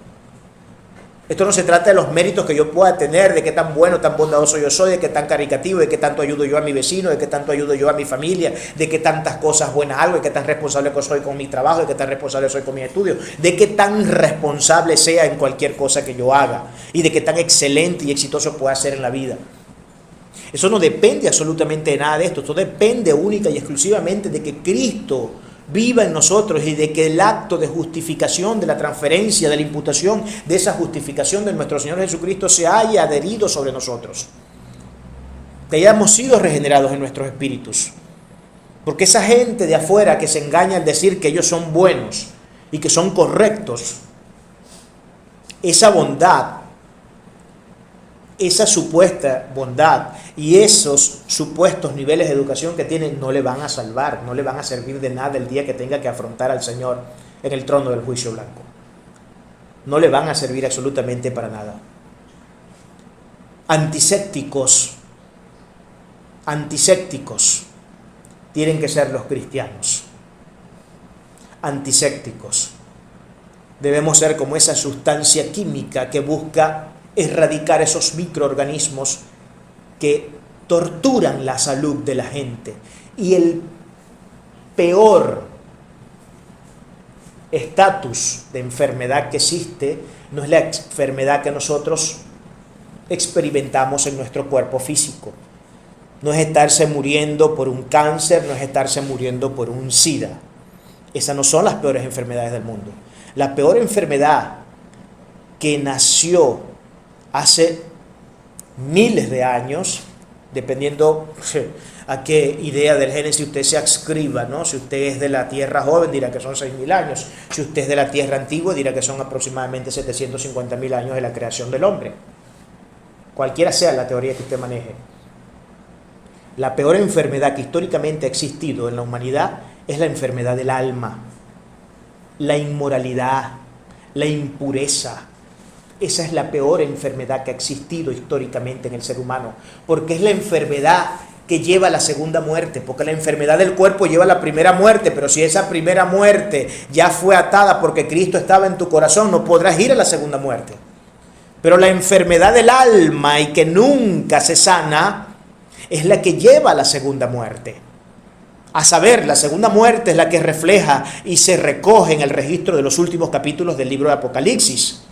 Esto no se trata de los méritos que yo pueda tener, de qué tan bueno, tan bondadoso yo soy, de qué tan caritativo, de qué tanto ayudo yo a mi vecino, de qué tanto ayudo yo a mi familia, de qué tantas cosas buenas hago, de qué tan responsable soy con mi trabajo, de qué tan responsable soy con mi estudio, de qué tan responsable sea en cualquier cosa que yo haga y de qué tan excelente y exitoso pueda ser en la vida. Eso no depende absolutamente de nada de esto. Esto depende única y exclusivamente de que Cristo viva en nosotros y de que el acto de justificación, de la transferencia, de la imputación, de esa justificación de nuestro Señor Jesucristo se haya adherido sobre nosotros. Que hayamos sido regenerados en nuestros espíritus. Porque esa gente de afuera que se engaña al decir que ellos son buenos y que son correctos, esa bondad, esa supuesta bondad y esos supuestos niveles de educación que tienen no le van a salvar, no le van a servir de nada el día que tenga que afrontar al Señor en el trono del juicio blanco. No le van a servir absolutamente para nada. Antisépticos tienen que ser los cristianos. Antisépticos. Debemos ser como esa sustancia química que busca erradicar esos microorganismos que torturan la salud de la gente. Y el peor estatus de enfermedad que existe no es la enfermedad que nosotros experimentamos en nuestro cuerpo físico. No es estarse muriendo por un cáncer, no es estarse muriendo por un SIDA. Esas no son las peores enfermedades del mundo. La peor enfermedad que nació hace miles de años, dependiendo a qué idea del Génesis usted se adscriba, ¿no? Si usted es de la Tierra joven, dirá que son 6.000 años. Si usted es de la Tierra antigua, dirá que son aproximadamente 750.000 años de la creación del hombre. Cualquiera sea la teoría que usted maneje. La peor enfermedad que históricamente ha existido en la humanidad es la enfermedad del alma, la inmoralidad, la impureza. Esa es la peor enfermedad que ha existido históricamente en el ser humano, porque es la enfermedad que lleva a la segunda muerte, porque la enfermedad del cuerpo lleva a la primera muerte, pero si esa primera muerte ya fue atada porque Cristo estaba en tu corazón, no podrás ir a la segunda muerte. Pero la enfermedad del alma y que nunca se sana es la que lleva a la segunda muerte. A saber, la segunda muerte es la que refleja y se recoge en el registro de los últimos capítulos del libro de Apocalipsis.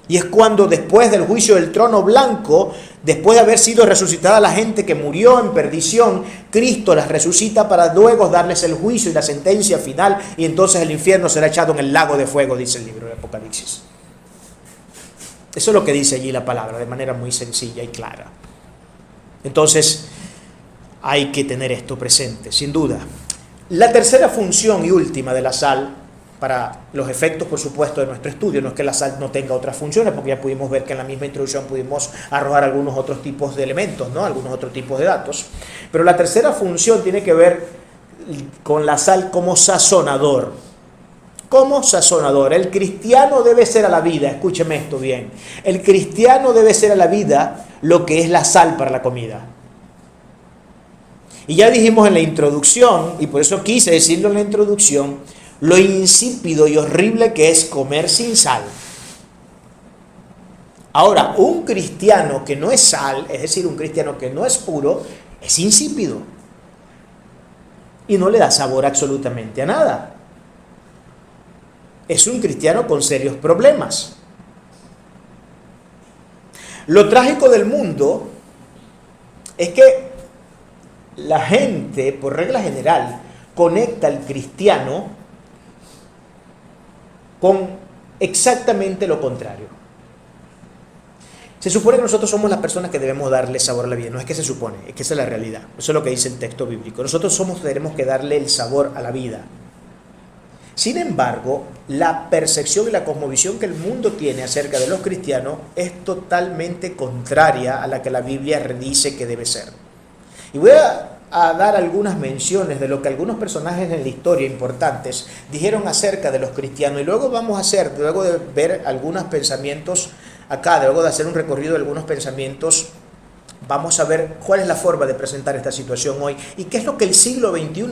Y es cuando después del juicio del trono blanco, después de haber sido resucitada la gente que murió en perdición, Cristo las resucita para luego darles el juicio y la sentencia final, y entonces el infierno será echado en el lago de fuego, dice el libro de Apocalipsis. Eso es lo que dice allí la palabra, de manera muy sencilla y clara. Entonces, hay que tener esto presente, sin duda. La tercera función y última de la sal, para los efectos, por supuesto, de nuestro estudio, no es que la sal no tenga otras funciones, porque ya pudimos ver que en la misma introducción pudimos arrojar algunos otros tipos de elementos, ¿no? Algunos otros tipos de datos. Pero la tercera función tiene que ver con la sal como sazonador. Como sazonador. El cristiano debe ser a la vida, escúcheme esto bien, el cristiano debe ser a la vida lo que es la sal para la comida. Y ya dijimos en la introducción, y por eso quise decirlo en la introducción, lo insípido y horrible que es comer sin sal. Ahora, un cristiano que no es sal, es decir, un cristiano que no es puro, es insípido. Y no le da sabor absolutamente a nada. Es un cristiano con serios problemas. Lo trágico del mundo es que la gente, por regla general, conecta al cristiano con exactamente lo contrario. Se supone que nosotros somos las personas que debemos darle sabor a la vida. No es que se supone, es que esa es la realidad. Eso es lo que dice el texto bíblico. Nosotros tenemos que darle el sabor a la vida. Sin embargo, la percepción y la cosmovisión que el mundo tiene acerca de los cristianos es totalmente contraria a la que la Biblia dice que debe ser. Y voy a dar algunas menciones de lo que algunos personajes en la historia importantes dijeron acerca de los cristianos, y luego luego de ver algunos pensamientos acá, luego de hacer un recorrido de algunos pensamientos, vamos a ver cuál es la forma de presentar esta situación hoy y qué es lo que el siglo XXI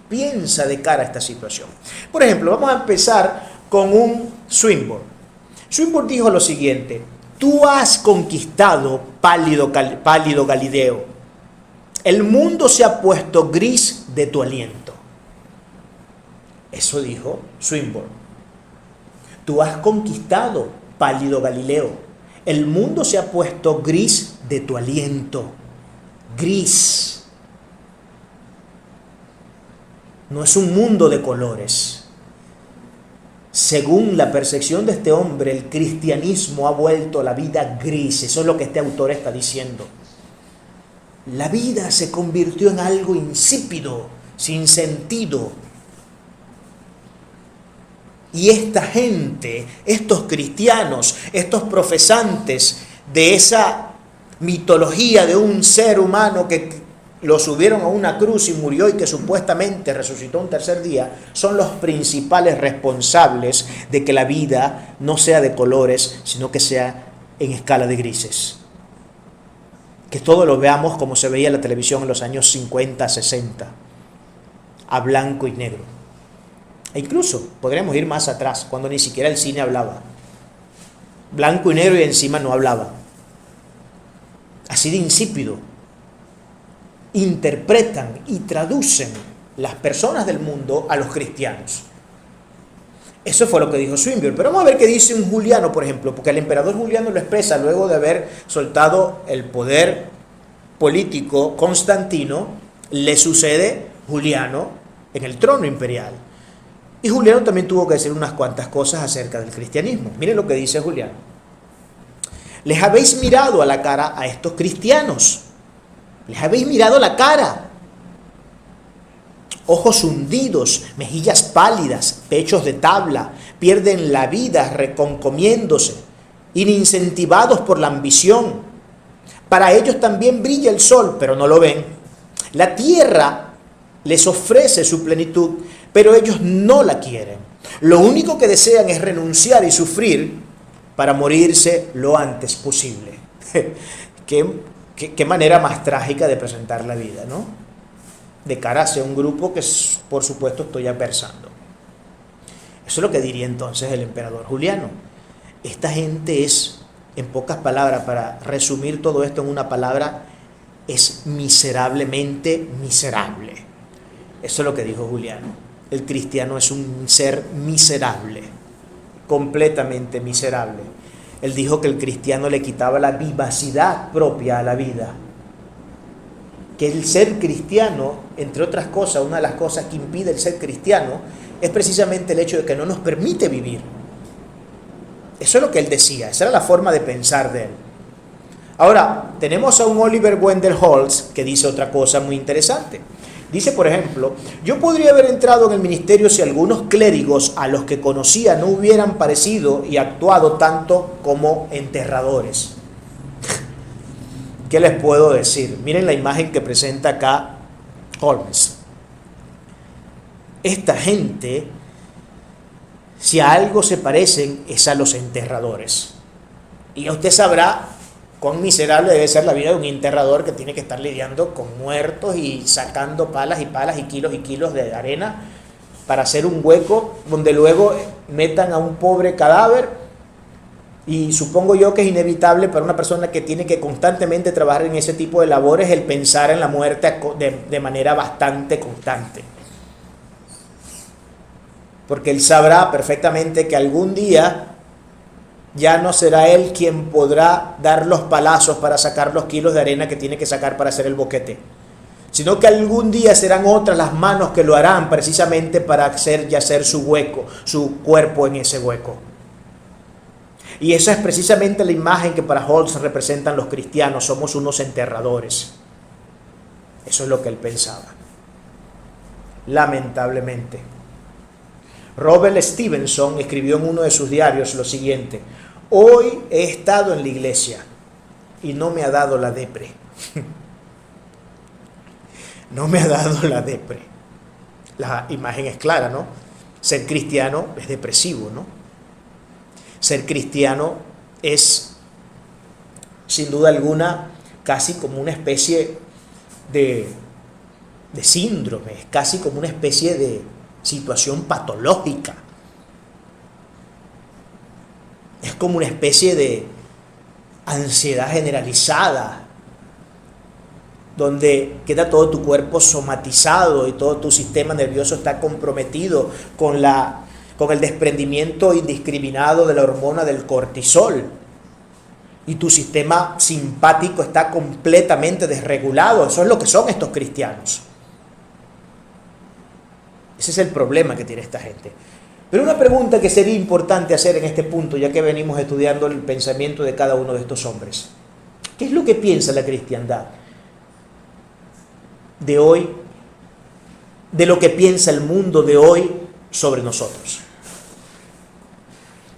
piensa de cara a esta situación. Por ejemplo, vamos a empezar con un Swinburne. Swinburne dijo lo siguiente: Tú has conquistado, pálido Galileo. El mundo se ha puesto gris de tu aliento. Eso dijo Swinburne. Tú has conquistado, pálido Galileo. El mundo se ha puesto gris de tu aliento. Gris. No es un mundo de colores. Según la percepción de este hombre, el cristianismo ha vuelto la vida gris. Eso es lo que este autor está diciendo. La vida se convirtió en algo insípido, sin sentido. Y esta gente, estos cristianos, estos profesantes de esa mitología de un ser humano que lo subieron a una cruz y murió y que supuestamente resucitó un tercer día, son los principales responsables de que la vida no sea de colores, sino que sea en escala de grises. Que todo lo veamos como se veía en la televisión en los años 50, 60, a blanco y negro. E incluso podríamos ir más atrás, cuando ni siquiera el cine hablaba. Blanco y negro y encima no hablaba. Así de insípido. Interpretan y traducen las personas del mundo a los cristianos. Eso fue lo que dijo Swinburne. Pero vamos a ver qué dice un Juliano, por ejemplo, porque el emperador Juliano lo expresa luego de haber soltado el poder político Constantino. Le sucede Juliano en el trono imperial. Y Juliano también tuvo que decir unas cuantas cosas acerca del cristianismo. Miren lo que dice Juliano. Les habéis mirado a la cara a estos cristianos. Les habéis mirado la cara. Ojos hundidos, mejillas pálidas, pechos de tabla, pierden la vida reconcomiéndose, incentivados por la ambición. Para ellos también brilla el sol, pero no lo ven. La tierra les ofrece su plenitud, pero ellos no la quieren. Lo único que desean es renunciar y sufrir para morirse lo antes posible. Qué manera más trágica de presentar la vida, ¿no? De cara hacia un grupo que, por supuesto, estoy adversando. Eso es lo que diría entonces el emperador Juliano. Esta gente es, en pocas palabras, para resumir todo esto en una palabra, es miserablemente miserable. Eso es lo que dijo Juliano. El cristiano es un ser miserable, completamente miserable. Él dijo que el cristiano le quitaba la vivacidad propia a la vida. Que el ser cristiano, entre otras cosas, una de las cosas que impide el ser cristiano es precisamente el hecho de que no nos permite vivir. Eso es lo que él decía, esa era la forma de pensar de él. Ahora, tenemos a un Oliver Wendell Holmes que dice otra cosa muy interesante. Dice, por ejemplo, yo podría haber entrado en el ministerio si algunos clérigos a los que conocía no hubieran parecido y actuado tanto como enterradores. ¿Qué les puedo decir? Miren la imagen que presenta acá Holmes. Esta gente, si a algo se parecen, es a los enterradores. Y ya usted sabrá cuán miserable debe ser la vida de un enterrador que tiene que estar lidiando con muertos y sacando palas y kilos de arena para hacer un hueco donde luego metan a un pobre cadáver. Y supongo yo que es inevitable para una persona que tiene que constantemente trabajar en ese tipo de labores el pensar en la muerte de manera bastante constante. Porque él sabrá perfectamente que algún día ya no será él quien podrá dar los palazos para sacar los kilos de arena que tiene que sacar para hacer el boquete, sino que algún día serán otras las manos que lo harán precisamente para yacer su hueco, su cuerpo en ese hueco. Y esa es precisamente la imagen que para Holmes representan los cristianos. Somos unos enterradores. Eso es lo que él pensaba. Lamentablemente. Robert Stevenson escribió en uno de sus diarios lo siguiente: hoy he estado en la iglesia y no me ha dado la depre. No me ha dado la depre. La imagen es clara, ¿no? Ser cristiano es depresivo, ¿no? Ser cristiano es, sin duda alguna, casi como una especie de síndrome, es casi como una especie de situación patológica. Es como una especie ansiedad generalizada, donde queda todo tu cuerpo somatizado y todo tu sistema nervioso está comprometido con el desprendimiento indiscriminado de la hormona del cortisol. Y tu sistema simpático está completamente desregulado. Eso es lo que son estos cristianos. Ese es el problema que tiene esta gente. Pero una pregunta que sería importante hacer en este punto, ya que venimos estudiando el pensamiento de cada uno de estos hombres. ¿Qué es lo que piensa la cristiandad de hoy, de lo que piensa el mundo de hoy sobre nosotros?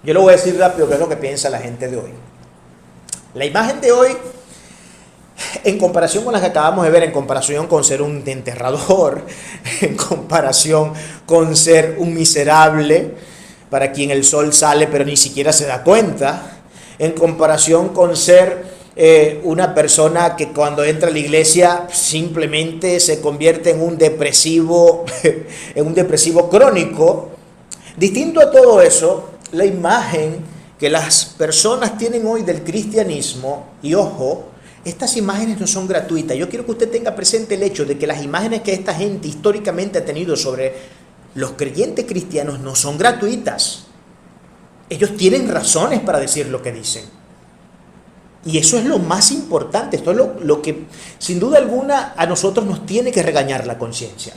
Yo lo voy a decir rápido, qué es lo que piensa la gente de hoy. La imagen de hoy, en comparación con las que acabamos de ver, en comparación con ser un enterrador, en comparación con ser un miserable para quien el sol sale pero ni siquiera se da cuenta, en comparación con ser una persona que cuando entra a la iglesia simplemente se convierte en un depresivo crónico. Distinto a todo eso, la imagen que las personas tienen hoy del cristianismo, y ojo, estas imágenes no son gratuitas. Yo quiero que usted tenga presente el hecho de que las imágenes que esta gente históricamente ha tenido sobre los creyentes cristianos no son gratuitas. Ellos tienen razones para decir lo que dicen. Y eso es lo más importante, esto es lo que sin duda alguna a nosotros nos tiene que regañar la conciencia.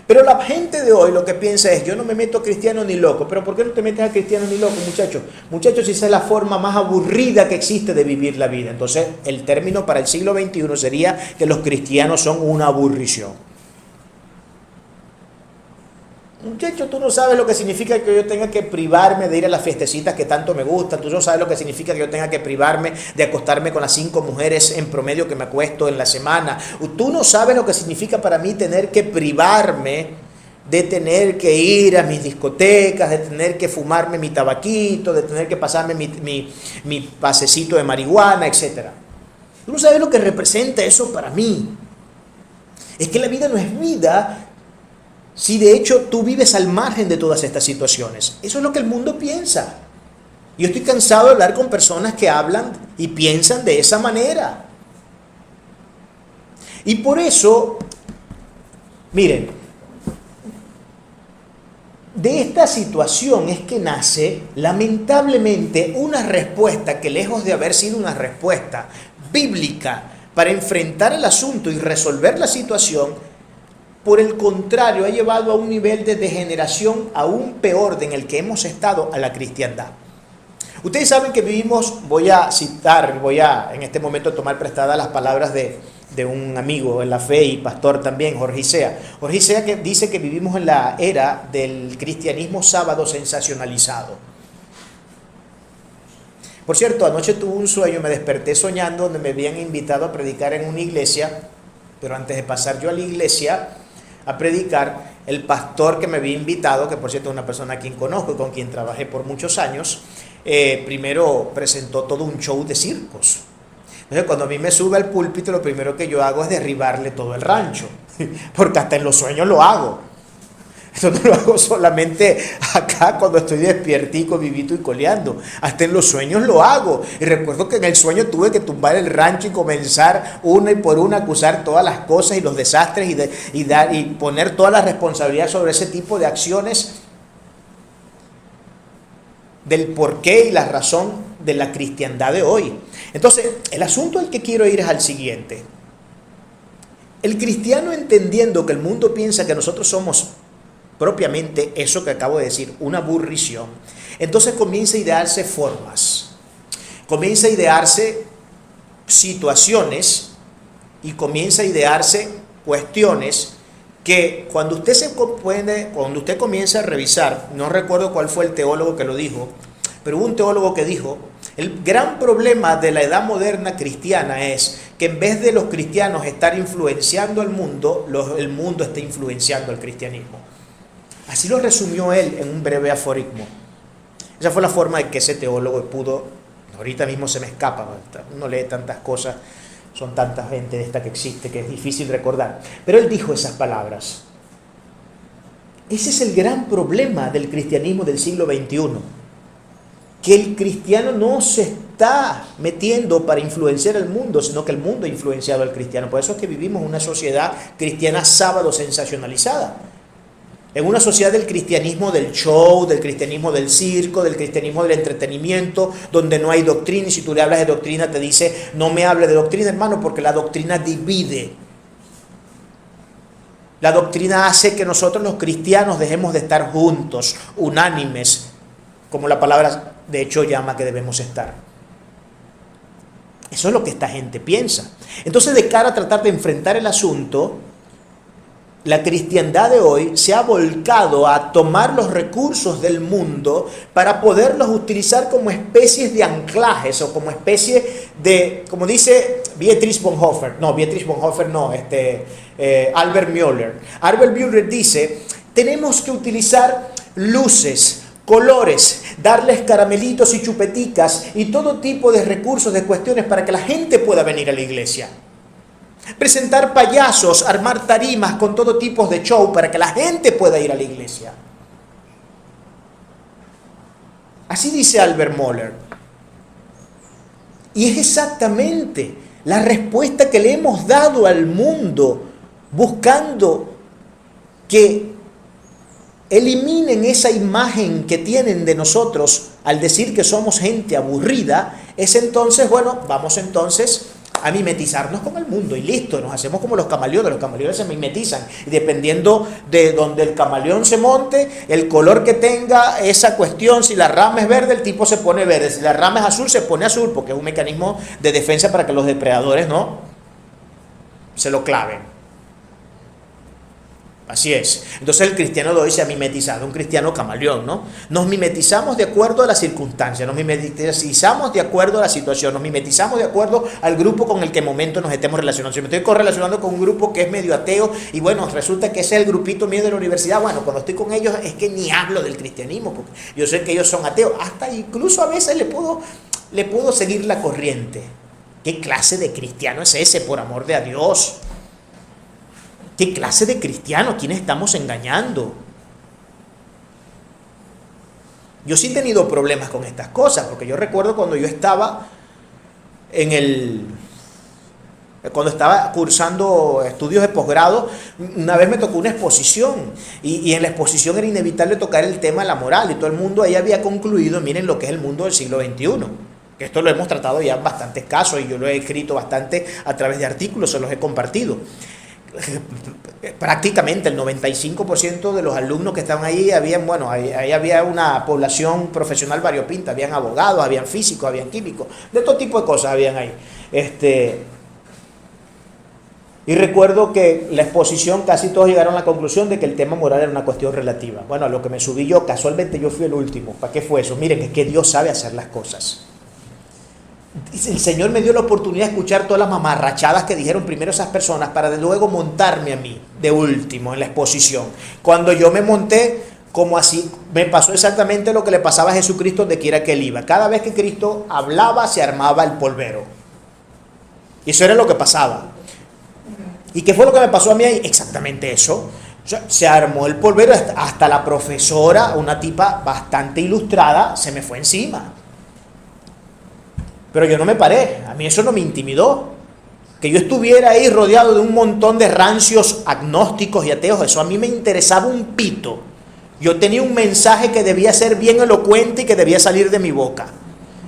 Pero la gente de hoy lo que piensa es, yo no me meto a cristiano ni loco. ¿Pero por qué no te metes a cristiano ni loco, muchachos? Muchachos, esa es la forma más aburrida que existe de vivir la vida. Entonces, el término para el siglo XXI sería que los cristianos son una aburrición. Muchachos, tú no sabes lo que significa que yo tenga que privarme de ir a las fiestecitas que tanto me gustan. Tú no sabes lo que significa que yo tenga que privarme de acostarme con las 5 mujeres en promedio que me acuesto en la semana. Tú no sabes lo que significa para mí tener que privarme de tener que ir a mis discotecas, de tener que fumarme mi tabaquito, de tener que pasarme mi pasecito de marihuana, etc. Tú no sabes lo que representa eso para mí. Es que la vida no es vida si de hecho tú vives al margen de todas estas situaciones. Eso es lo que el mundo piensa. Yo estoy cansado de hablar con personas que hablan y piensan de esa manera. Y por eso, miren, de esta situación es que nace lamentablemente una respuesta que, lejos de haber sido una respuesta bíblica para enfrentar el asunto y resolver la situación, por el contrario, ha llevado a un nivel de degeneración aún peor de en el que hemos estado a la cristiandad. Ustedes saben que vivimos, voy a en este momento tomar prestadas las palabras de un amigo en la fe y pastor también, Jorge Isea. Jorge Isea, que dice que vivimos en la era del cristianismo sábado sensacionalizado. Por cierto, anoche tuve un sueño, me desperté soñando donde me habían invitado a predicar en una iglesia, pero antes de pasar yo a la iglesia a predicar, el pastor que me había invitado, que por cierto es una persona a quien conozco y con quien trabajé por muchos años, primero presentó todo un show de circos. Entonces, cuando a mí me sube al púlpito, lo primero que yo hago es derribarle todo el rancho, porque hasta en los sueños lo hago. Esto no lo hago solamente acá cuando estoy despiertico, vivito y coleando. Hasta en los sueños lo hago. Y recuerdo que en el sueño tuve que tumbar el rancho y comenzar una y por una a acusar todas las cosas y los desastres y poner toda la responsabilidad sobre ese tipo de acciones del porqué y la razón de la cristiandad de hoy. Entonces, el asunto al que quiero ir es al siguiente. El cristiano, entendiendo que el mundo piensa que nosotros somos propiamente eso que acabo de decir, una aburrición, entonces comienza a idearse formas, comienza a idearse situaciones y comienza a idearse cuestiones que cuando usted comienza a revisar, no recuerdo cuál fue el teólogo que lo dijo, pero hubo un teólogo que dijo, el gran problema de la edad moderna cristiana es que en vez de los cristianos estar influenciando al mundo, el mundo está influenciando al cristianismo. Así lo resumió él en un breve aforismo. Esa fue la forma de que ese teólogo pudo, ahorita mismo se me escapa, uno lee tantas cosas, son tanta gente de esta que existe que es difícil recordar. Pero él dijo esas palabras. Ese es el gran problema del cristianismo del siglo XXI. Que el cristiano no se está metiendo para influenciar el mundo, sino que el mundo ha influenciado al cristiano. Por eso es que vivimos una sociedad cristiana sábado sensacionalizada. En una sociedad del cristianismo del show, del cristianismo del circo, del cristianismo del entretenimiento, donde no hay doctrina, y si tú le hablas de doctrina te dice, no me hable de doctrina, hermano, porque la doctrina divide. La doctrina hace que nosotros los cristianos dejemos de estar juntos, unánimes, como la palabra de hecho llama que debemos estar. Eso es lo que esta gente piensa. Entonces, de cara a tratar de enfrentar el asunto, la cristiandad de hoy se ha volcado a tomar los recursos del mundo para poderlos utilizar como especies de anclajes o como especie de, como dice Albert Müller. Albert Müller dice, tenemos que utilizar luces, colores, darles caramelitos y chupeticas y todo tipo de recursos, de cuestiones para que la gente pueda venir a la iglesia. Presentar payasos, armar tarimas con todo tipo de show para que la gente pueda ir a la iglesia. Así dice Albert Müller. Y es exactamente la respuesta que le hemos dado al mundo, buscando que eliminen esa imagen que tienen de nosotros al decir que somos gente aburrida. Es entonces, bueno, vamos entonces a mimetizarnos con el mundo y listo, nos hacemos como los camaleones se mimetizan y dependiendo de donde el camaleón se monte, el color que tenga esa cuestión, si la rama es verde, el tipo se pone verde, si la rama es azul, se pone azul, porque es un mecanismo de defensa para que los depredadores no se lo claven. Así es. Entonces el cristiano de hoy se ha mimetizado, un cristiano camaleón, ¿no? Nos mimetizamos de acuerdo a las circunstancias, nos mimetizamos de acuerdo a la situación, nos mimetizamos de acuerdo al grupo con el que en momento nos estemos relacionando. Si me estoy correlacionando con un grupo que es medio ateo y bueno, resulta que ese es el grupito mío de la universidad, bueno, cuando estoy con ellos es que ni hablo del cristianismo, porque yo sé que ellos son ateos, hasta incluso a veces le puedo seguir la corriente. ¿Qué clase de cristiano es ese, por amor de Dios? ¿Qué clase de cristiano? ¿Quién estamos engañando? Yo sí he tenido problemas con estas cosas, porque yo recuerdo cuando yo estaba cuando estaba cursando estudios de posgrado, una vez me tocó una exposición y en la exposición era inevitable tocar el tema de la moral y todo el mundo ahí había concluido, miren lo que es el mundo del siglo XXI. Que esto lo hemos tratado ya en bastantes casos y yo lo he escrito bastante a través de artículos, se los he compartido. Prácticamente el 95% de los alumnos que estaban ahí ahí había una población profesional variopinta, habían abogados, habían físicos, habían químicos, de todo tipo de cosas habían ahí. Y recuerdo que la exposición casi todos llegaron a la conclusión de que el tema moral era una cuestión relativa. Bueno, a lo que me subí yo, casualmente yo fui el último. ¿Para qué fue eso? Miren, es que Dios sabe hacer las cosas. El Señor me dio la oportunidad de escuchar todas las mamarrachadas que dijeron primero esas personas para de luego montarme a mí de último en la exposición. Cuando yo me monté, como así, me pasó exactamente lo que le pasaba a Jesucristo donde quiera que él iba. Cada vez que Cristo hablaba, se armaba el polvero. Y eso era lo que pasaba. ¿Y qué fue lo que me pasó a mí ahí? Exactamente eso. O sea, se armó el polvero, hasta la profesora, una tipa bastante ilustrada, se me fue encima. Pero yo no me paré, a mí eso no me intimidó. Que yo estuviera ahí rodeado de un montón de rancios agnósticos y ateos, eso a mí me interesaba un pito. Yo tenía un mensaje que debía ser bien elocuente y que debía salir de mi boca.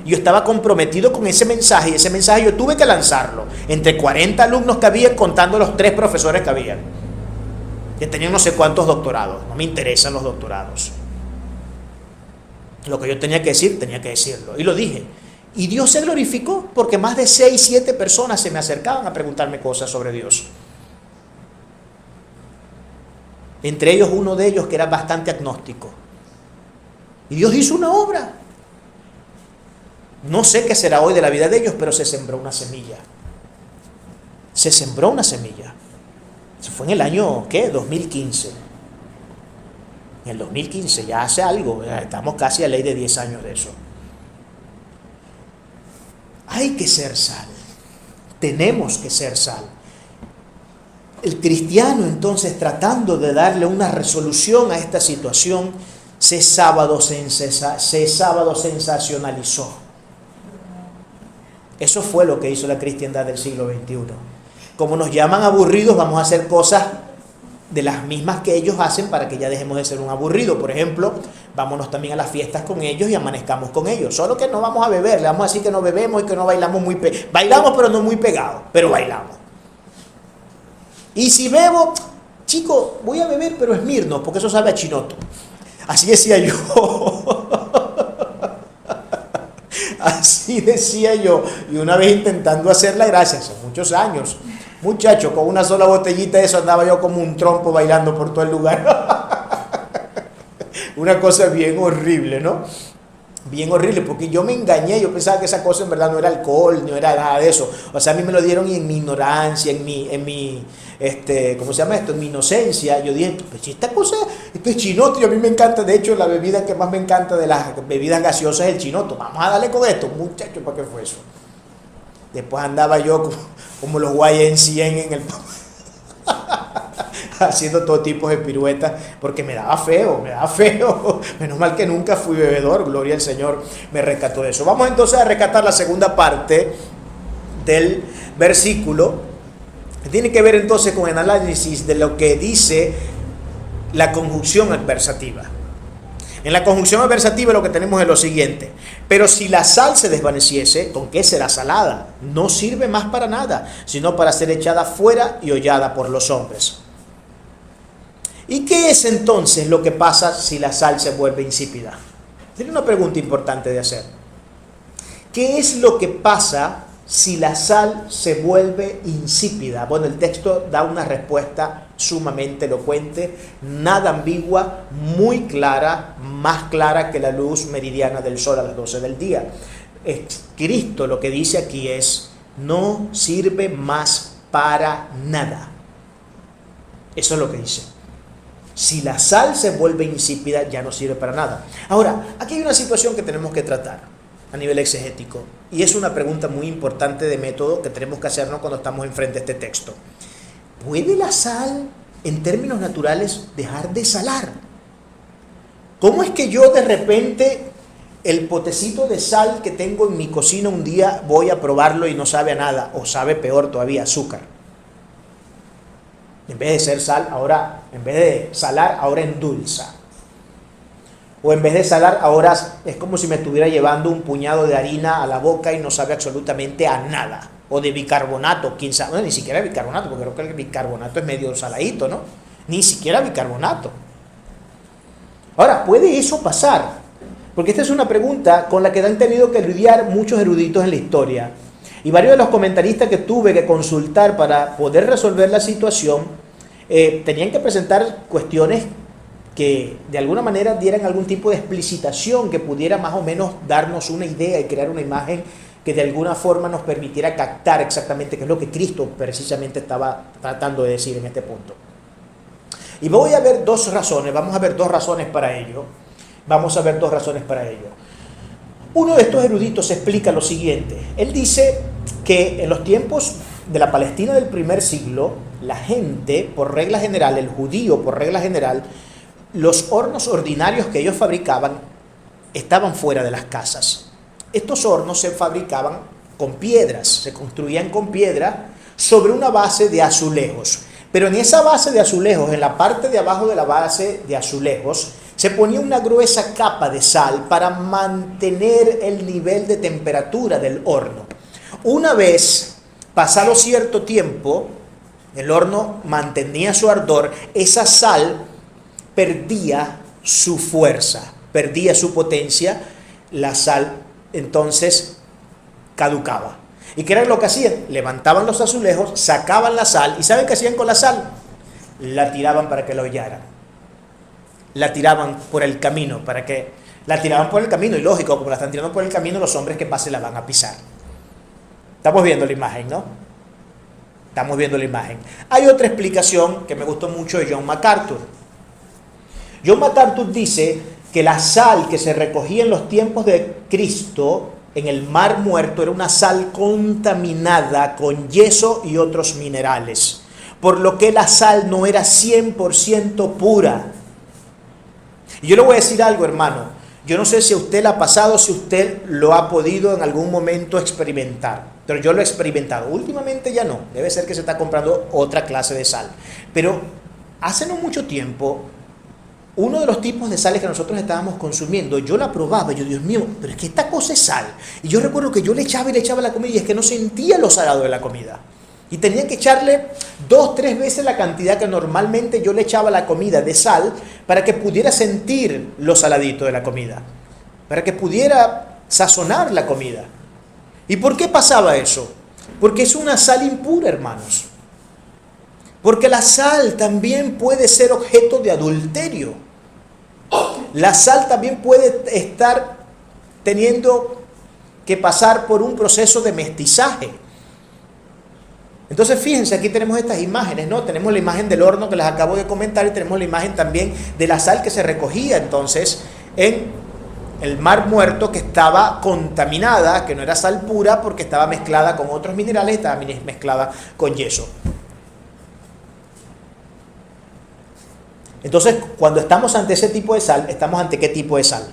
Yo estaba comprometido con ese mensaje y ese mensaje yo tuve que lanzarlo. Entre 40 alumnos que había, contando los 3 profesores que había. Que tenían no sé cuántos doctorados, no me interesan los doctorados. Lo que yo tenía que decir, tenía que decirlo. Y lo dije. Y Dios se glorificó porque más de 6, 7 personas se me acercaban a preguntarme cosas sobre Dios. Entre ellos uno de ellos que era bastante agnóstico. Y Dios hizo una obra. No sé qué será hoy de la vida de ellos, pero se sembró una semilla. Se sembró una semilla. Eso fue en el año, ¿qué? 2015. En el 2015, ya hace algo. Estamos casi a ley de 10 años de eso. Hay que ser sal. Tenemos que ser sal. El cristiano, entonces, tratando de darle una resolución a esta situación, se sábado sensacionalizó. Eso fue lo que hizo la cristiandad del siglo XXI. Como nos llaman aburridos, vamos a hacer cosas de las mismas que ellos hacen para que ya dejemos de ser un aburrido. Por ejemplo, vámonos también a las fiestas con ellos y amanezcamos con ellos. Solo que no vamos a beber, le vamos a decir que no bebemos y que no bailamos muy pegados. Bailamos pero no muy pegados, pero bailamos. Y si bebo, chico, voy a beber pero Smirnoff, porque eso sabe a chinoto. Así decía yo. Así decía yo. Y una vez intentando hacer la gracia, hace muchos años, muchacho, con una sola botellita de eso andaba yo como un trompo bailando por todo el lugar. Una cosa bien horrible, ¿no? Bien horrible, porque yo me engañé, yo pensaba que esa cosa en verdad no era alcohol, no era nada de eso. O sea, a mí me lo dieron y en mi ignorancia, en mi ¿cómo se llama esto? En mi inocencia, yo dije, pues esta cosa, esto es chinoto, y a mí me encanta, de hecho, la bebida que más me encanta de las bebidas gaseosas es el chinoto. Vamos a darle con esto, muchachos, ¿para qué fue eso? Después andaba yo como los YMCA en el haciendo todo tipo de piruetas, porque me daba feo. Menos mal que nunca fui bebedor, gloria al Señor, me rescató de eso. Vamos entonces a rescatar la segunda parte del versículo. Tiene que ver entonces con el análisis de lo que dice la conjunción adversativa. En la conjunción adversativa lo que tenemos es lo siguiente: pero si la sal se desvaneciese, ¿con qué será salada? No sirve más para nada, sino para ser echada fuera y hollada por los hombres. ¿Y qué es entonces lo que pasa si la sal se vuelve insípida? Tiene una pregunta importante de hacer. ¿Qué es lo que pasa si la sal se vuelve insípida? Bueno, el texto da una respuesta sumamente elocuente, nada ambigua, muy clara, más clara que la luz meridiana del sol a las 12 del día. Cristo lo que dice aquí es: no sirve más para nada. Eso es lo que dice. Si la sal se vuelve insípida, ya no sirve para nada. Ahora, aquí hay una situación que tenemos que tratar a nivel exegético, y es una pregunta muy importante de método que tenemos que hacernos cuando estamos enfrente a este texto. ¿Puede la sal, en términos naturales, dejar de salar? ¿Cómo es que yo de repente el potecito de sal que tengo en mi cocina un día voy a probarlo y no sabe a nada, o sabe peor todavía, azúcar? En vez de ser sal, ahora, en vez de salar, ahora endulza. O en vez de salar, ahora es como si me estuviera llevando un puñado de harina a la boca y no sabe absolutamente a nada. O de bicarbonato, quién sabe, bueno, ni siquiera bicarbonato, porque creo que el bicarbonato es medio saladito, ¿no? Ni siquiera bicarbonato. Ahora, ¿puede eso pasar? Porque esta es una pregunta con la que han tenido que lidiar muchos eruditos en la historia. Y varios de los comentaristas que tuve que consultar para poder resolver la situación tenían que presentar cuestiones que de alguna manera dieran algún tipo de explicitación que pudiera más o menos darnos una idea y crear una imagen que de alguna forma nos permitiera captar exactamente qué es lo que Cristo precisamente estaba tratando de decir en este punto. Y vamos a ver dos razones para ello. Uno de estos eruditos explica lo siguiente. Él dice que en los tiempos de la Palestina del primer siglo, la gente, por regla general, el judío por regla general, los hornos ordinarios que ellos fabricaban estaban fuera de las casas. Estos hornos se fabricaban con piedras, se construían con piedra sobre una base de azulejos. Pero en esa base de azulejos, en la parte de abajo de la base de azulejos, se ponía una gruesa capa de sal para mantener el nivel de temperatura del horno. Una vez pasado cierto tiempo, el horno mantenía su ardor, esa sal perdía su fuerza, perdía su potencia, la sal entonces caducaba. ¿Y qué era lo que hacían? Levantaban los azulejos, sacaban la sal, ¿y saben qué hacían con la sal? La tiraban para que la hollaran. La tiraban por el camino, y lógico, como la están tirando por el camino, los hombres que pasen la van a pisar. Estamos viendo la imagen, ¿no? Estamos viendo la imagen. Hay otra explicación que me gustó mucho de John MacArthur. John MacArthur dice que la sal que se recogía en los tiempos de Cristo en el Mar Muerto era una sal contaminada con yeso y otros minerales, por lo que la sal no era 100% pura. Y yo le voy a decir algo, hermano. Yo no sé si a usted le ha pasado, si usted lo ha podido en algún momento experimentar, pero yo lo he experimentado. Últimamente ya no, debe ser que se está comprando otra clase de sal. Pero hace no mucho tiempo, uno de los tipos de sales que nosotros estábamos consumiendo, yo la probaba y yo, Dios mío, pero es que esta cosa es sal. Y yo recuerdo que yo le echaba y le echaba a la comida y es que no sentía lo salado de la comida. Y tenía que echarle 2, 3 veces la cantidad que normalmente yo le echaba a la comida de sal para que pudiera sentir lo saladito de la comida, para que pudiera sazonar la comida. ¿Y por qué pasaba eso? Porque es una sal impura, hermanos. Porque la sal también puede ser objeto de adulterio. La sal también puede estar teniendo que pasar por un proceso de mestizaje. Entonces fíjense, aquí tenemos estas imágenes, ¿no? Tenemos la imagen del horno que les acabo de comentar y tenemos la imagen también de la sal que se recogía entonces en el Mar Muerto, que estaba contaminada, que no era sal pura porque estaba mezclada con otros minerales, estaba mezclada con yeso. Entonces, cuando estamos ante ese tipo de sal, ¿estamos ante qué tipo de sal?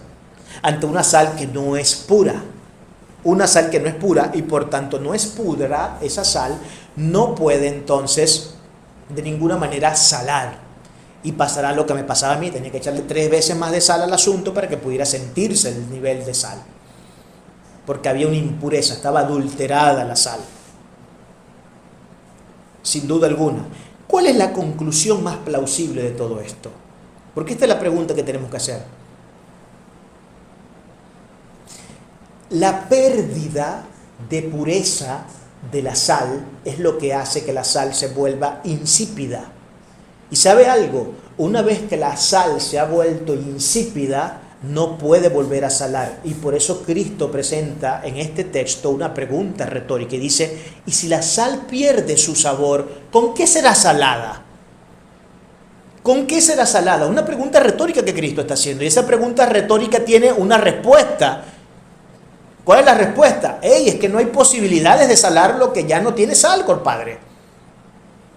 Ante una sal que no es pura. Una sal que no es pura y por tanto no es pura, esa sal no puede entonces de ninguna manera salar. Y pasará lo que me pasaba a mí, tenía que echarle 3 veces más de sal al asunto para que pudiera sentirse el nivel de sal. Porque había una impureza, estaba adulterada la sal. Sin duda alguna. ¿Cuál es la conclusión más plausible de todo esto? Porque esta es la pregunta que tenemos que hacer. La pérdida de pureza de la sal es lo que hace que la sal se vuelva insípida. ¿Y sabe algo? Una vez que la sal se ha vuelto insípida, no puede volver a salar. Y por eso Cristo presenta en este texto una pregunta retórica y dice, ¿y si la sal pierde su sabor, con qué será salada? ¿Con qué será salada? Una pregunta retórica que Cristo está haciendo. Y esa pregunta retórica tiene una respuesta. ¿Cuál es la respuesta? Es que no hay posibilidades de salar lo que ya no tiene sal, compadre.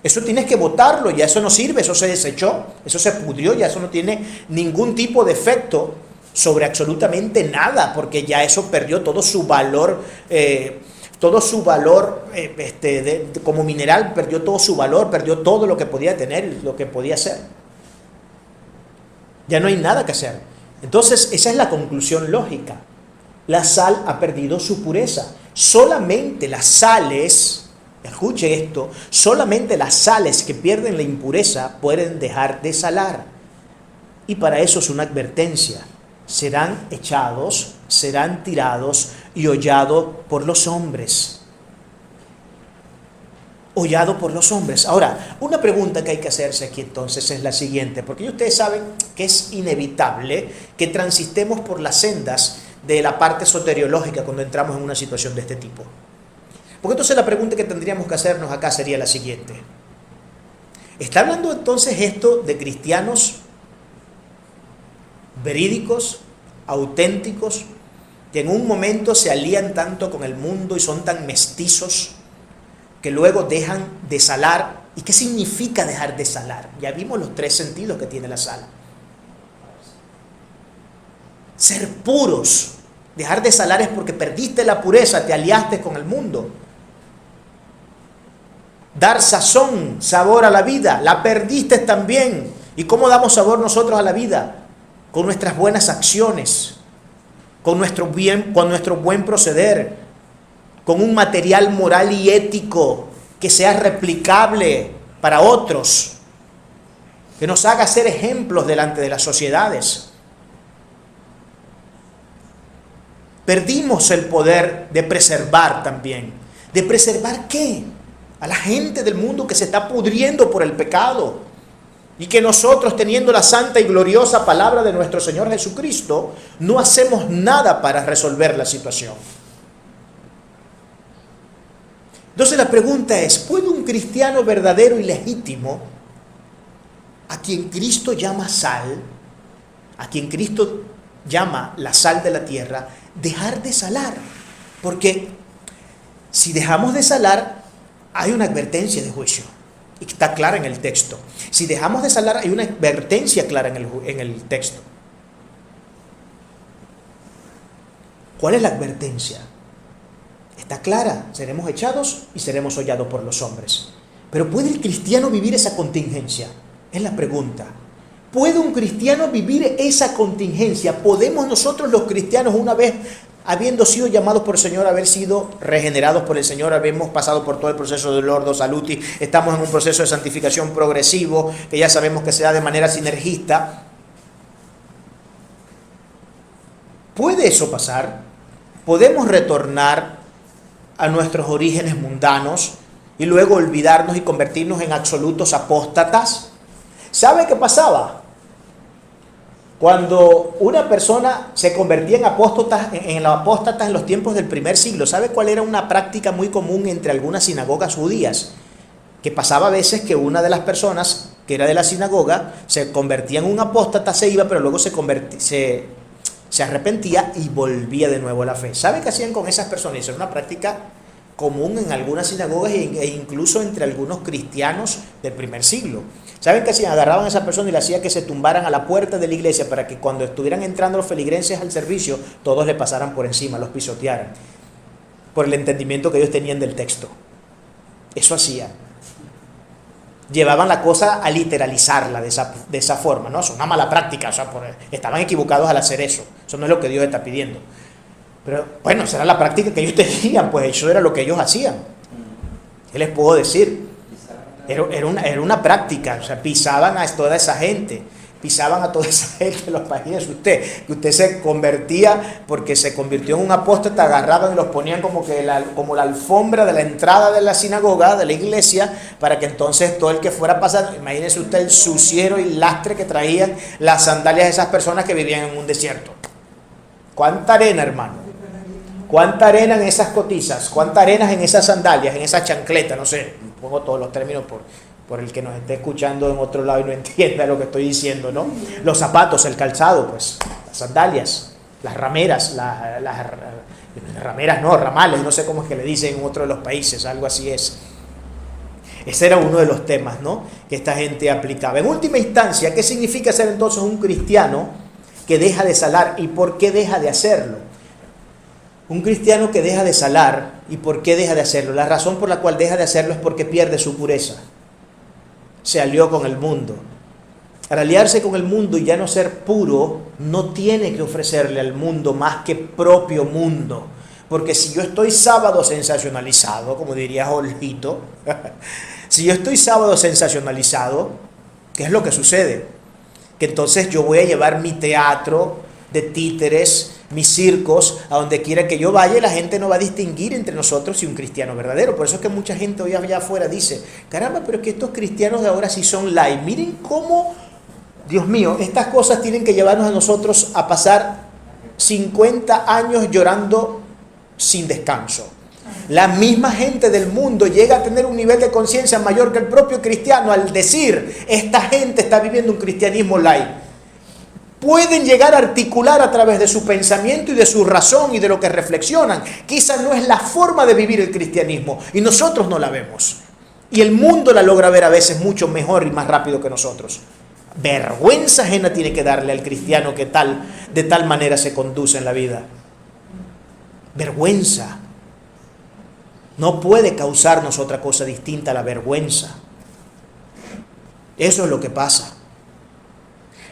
Eso tienes que botarlo, ya eso no sirve, eso se desechó, eso se pudrió, ya eso no tiene ningún tipo de efecto sobre absolutamente nada, porque ya eso perdió todo su valor, como mineral, perdió todo su valor, perdió todo lo que podía tener, lo que podía ser. Ya no hay nada que hacer. Entonces, esa es la conclusión lógica. La sal ha perdido su pureza. Solamente las sales, escuche esto, solamente las sales que pierden la impureza pueden dejar de salar. Y para eso es una advertencia. Serán echados, serán tirados y hollados por los hombres. Hollado por los hombres. Ahora, una pregunta que hay que hacerse aquí entonces es la siguiente, porque ustedes saben que es inevitable que transitemos por las sendas de la parte soteriológica cuando entramos en una situación de este tipo. Porque entonces la pregunta que tendríamos que hacernos acá sería la siguiente. ¿Está hablando entonces esto de cristianos verídicos, auténticos, que en un momento se alían tanto con el mundo y son tan mestizos que luego dejan de salar? ¿Y qué significa dejar de salar? Ya vimos los 3 sentidos que tiene la sal. Ser puros. Dejar de salar es porque perdiste la pureza, te aliaste con el mundo. Dar sazón, sabor a la vida, la perdiste también. ¿Y cómo damos sabor nosotros a la vida? Con nuestras buenas acciones, con nuestro buen proceder, con un material moral y ético que sea replicable para otros, que nos haga ser ejemplos delante de las sociedades. Perdimos el poder de preservar también. ¿De preservar qué? A la gente del mundo que se está pudriendo por el pecado. Y que nosotros, teniendo la santa y gloriosa palabra de nuestro Señor Jesucristo, no hacemos nada para resolver la situación. Entonces la pregunta es, ¿puede un cristiano verdadero y legítimo, a quien Cristo llama sal, a quien Cristo llama la sal de la tierra, dejar de salar? Porque si dejamos de salar, hay una advertencia de juicio. Y está clara en el texto. Si dejamos de salar, hay una advertencia clara en el texto. ¿Cuál es la advertencia? Está clara, seremos echados y seremos hollados por los hombres. Pero ¿puede el cristiano vivir esa contingencia? Es la pregunta. ¿Puede un cristiano vivir esa contingencia? ¿Podemos nosotros los cristianos, una vez habiendo sido llamados por el Señor, haber sido regenerados por el Señor, habemos pasado por todo el proceso del Ordo Salutis, estamos en un proceso de santificación progresivo, que ya sabemos que se da de manera sinergista? ¿Puede eso pasar? ¿Podemos retornar a nuestros orígenes mundanos y luego olvidarnos y convertirnos en absolutos apóstatas? ¿Sabe qué pasaba? Cuando una persona se convertía en apóstatas en los tiempos del primer siglo, ¿sabe cuál era una práctica muy común entre algunas sinagogas judías? Que pasaba a veces que una de las personas que era de la sinagoga se convertía en un apóstata, se iba, pero luego se arrepentía y volvía de nuevo a la fe. ¿Sabe qué hacían con esas personas? Eso era una práctica común en algunas sinagogas e incluso entre algunos cristianos del primer siglo. ¿Saben qué hacían? Agarraban a esa persona y le hacían que se tumbaran a la puerta de la iglesia para que cuando estuvieran entrando los feligreses al servicio, todos le pasaran por encima, los pisotearan, por el entendimiento que ellos tenían del texto. Eso hacían. Llevaban la cosa a literalizarla de esa forma, ¿no? Es una mala práctica, o sea, estaban equivocados al hacer eso. Eso no es lo que Dios está pidiendo. Pero bueno, esa era la práctica que ellos tenían, pues eso era lo que ellos hacían. ¿Qué les puedo decir? Era una práctica, o sea, pisaban a toda esa gente, los países. Usted se convertía porque se convirtió en un apóstata, agarraban y los ponían como la alfombra de la entrada de la sinagoga, de la iglesia, para que entonces todo el que fuera pasando, imagínese usted el suciero y lastre que traían las sandalias de esas personas que vivían en un desierto. ¿Cuánta arena, hermano? ¿Cuánta arena en esas cotizas? ¿Cuánta arena en esas sandalias, en esa chancleta? No sé, pongo todos los términos por el que nos esté escuchando en otro lado y no entienda lo que estoy diciendo, ¿no? Los zapatos, el calzado, pues, las sandalias, las rameras, ramales, no sé cómo es que le dicen en otro de los países, algo así es. Ese era uno de los temas, ¿no?, que esta gente aplicaba. En última instancia, ¿qué significa ser entonces un cristiano que deja de salar y por qué deja de hacerlo? Un cristiano que deja de salar, ¿y por qué deja de hacerlo? La razón por la cual deja de hacerlo es porque pierde su pureza. Se alió con el mundo. Al aliarse con el mundo y ya no ser puro, no tiene que ofrecerle al mundo más que propio mundo. Porque si yo estoy sábado sensacionalizado, como diría Jorgito, si yo estoy sábado sensacionalizado, ¿qué es lo que sucede? Que entonces yo voy a llevar mi teatro de títeres, mis circos, a donde quiera que yo vaya, y la gente no va a distinguir entre nosotros y un cristiano verdadero. Por eso es que mucha gente hoy allá afuera dice, caramba, pero es que estos cristianos de ahora sí son light. Miren cómo, Dios mío, estas cosas tienen que llevarnos a nosotros a pasar 50 años llorando sin descanso. La misma gente del mundo llega a tener un nivel de conciencia mayor que el propio cristiano al decir, esta gente está viviendo un cristianismo light. Pueden llegar a articular a través de su pensamiento y de su razón y de lo que reflexionan. Quizás no es la forma de vivir el cristianismo y nosotros no la vemos. Y el mundo la logra ver a veces mucho mejor y más rápido que nosotros. Vergüenza ajena tiene que darle al cristiano que de tal manera se conduce en la vida. Vergüenza. No puede causarnos otra cosa distinta a la vergüenza. Eso es lo que pasa.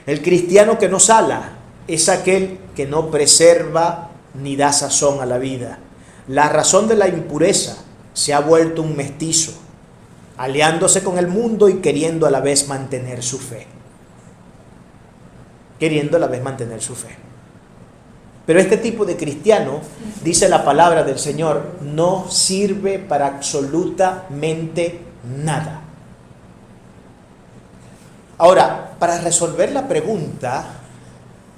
El cristiano que no sala es aquel que no preserva ni da sazón a la vida. La razón de la impureza se ha vuelto un mestizo, aliándose con el mundo y queriendo a la vez mantener su fe. Pero este tipo de cristiano, dice la palabra del Señor, no sirve para absolutamente nada. Ahora, para resolver la pregunta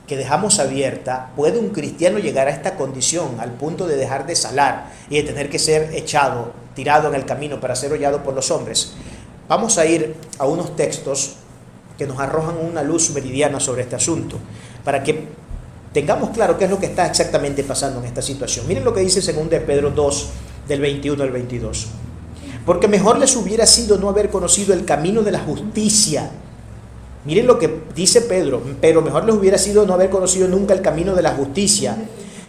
que dejamos abierta, ¿puede un cristiano llegar a esta condición, al punto de dejar de salar y de tener que ser echado, tirado en el camino para ser hollado por los hombres? Vamos a ir a unos textos que nos arrojan una luz meridiana sobre este asunto, para que tengamos claro qué es lo que está exactamente pasando en esta situación. Miren lo que dice 2 Pedro 2, del 21 al 22. Porque mejor les hubiera sido no haber conocido el camino de la justicia. Miren lo que dice Pedro, pero mejor les hubiera sido no haber conocido nunca el camino de la justicia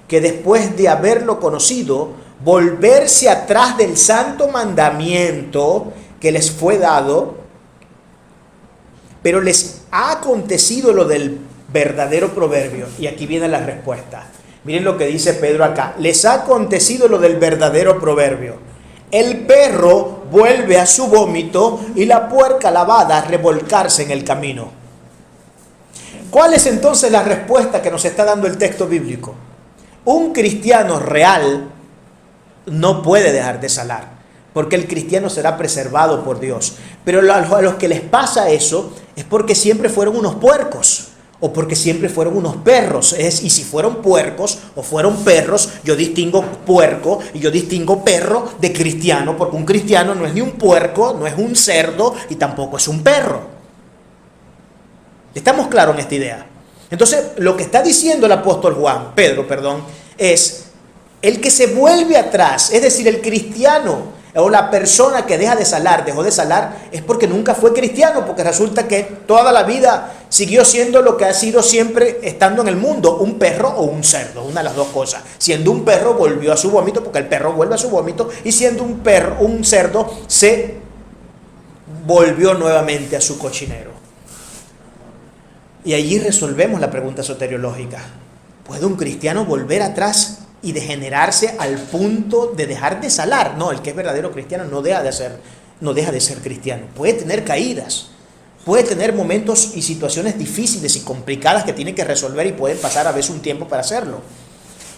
que después de haberlo conocido, volverse atrás del santo mandamiento que les fue dado, pero les ha acontecido lo del verdadero proverbio. Y aquí viene la respuesta. Miren lo que dice Pedro acá. Les ha acontecido lo del verdadero proverbio. El perro vuelve a su vómito y la puerca lavada a revolcarse en el camino. ¿Cuál es entonces la respuesta que nos está dando el texto bíblico? Un cristiano real no puede dejar de salar, porque el cristiano será preservado por Dios. Pero a los que les pasa eso es porque siempre fueron unos puercos, o porque siempre fueron unos perros. Y si fueron puercos o fueron perros, yo distingo puerco y yo distingo perro de cristiano, porque un cristiano no es ni un puerco, no es un cerdo y tampoco es un perro. ¿Estamos claros en esta idea? Entonces, lo que está diciendo el apóstol Pedro, es el que se vuelve atrás, es decir, el cristiano o la persona que dejó de salar, es porque nunca fue cristiano, porque resulta que toda la vida siguió siendo lo que ha sido siempre estando en el mundo, un perro o un cerdo, una de las dos cosas. Siendo un perro volvió a su vómito, porque el perro vuelve a su vómito, y siendo un cerdo se volvió nuevamente a su cochinero. Y allí resolvemos la pregunta soteriológica. ¿Puede un cristiano volver atrás y degenerarse al punto de dejar de salar? No, el que es verdadero cristiano no deja de ser cristiano. Puede tener caídas, puede tener momentos y situaciones difíciles y complicadas que tiene que resolver y puede pasar a veces un tiempo para hacerlo.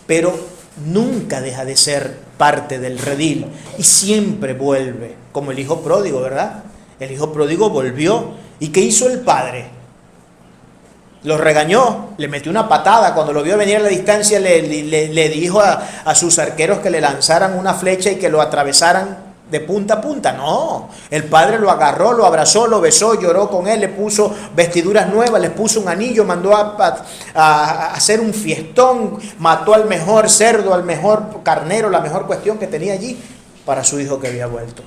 Pero nunca deja de ser parte del redil y siempre vuelve, como el hijo pródigo, ¿verdad? El hijo pródigo volvió. ¿Y qué hizo el padre? Lo regañó, le metió una patada. Cuando lo vio venir a la distancia, le dijo a sus arqueros que le lanzaran una flecha y que lo atravesaran de punta a punta. No, el padre lo agarró, lo abrazó, lo besó, lloró con él, le puso vestiduras nuevas, le puso un anillo, mandó a hacer un fiestón, mató al mejor cerdo, al mejor carnero, la mejor cuestión que tenía allí para su hijo que había vuelto.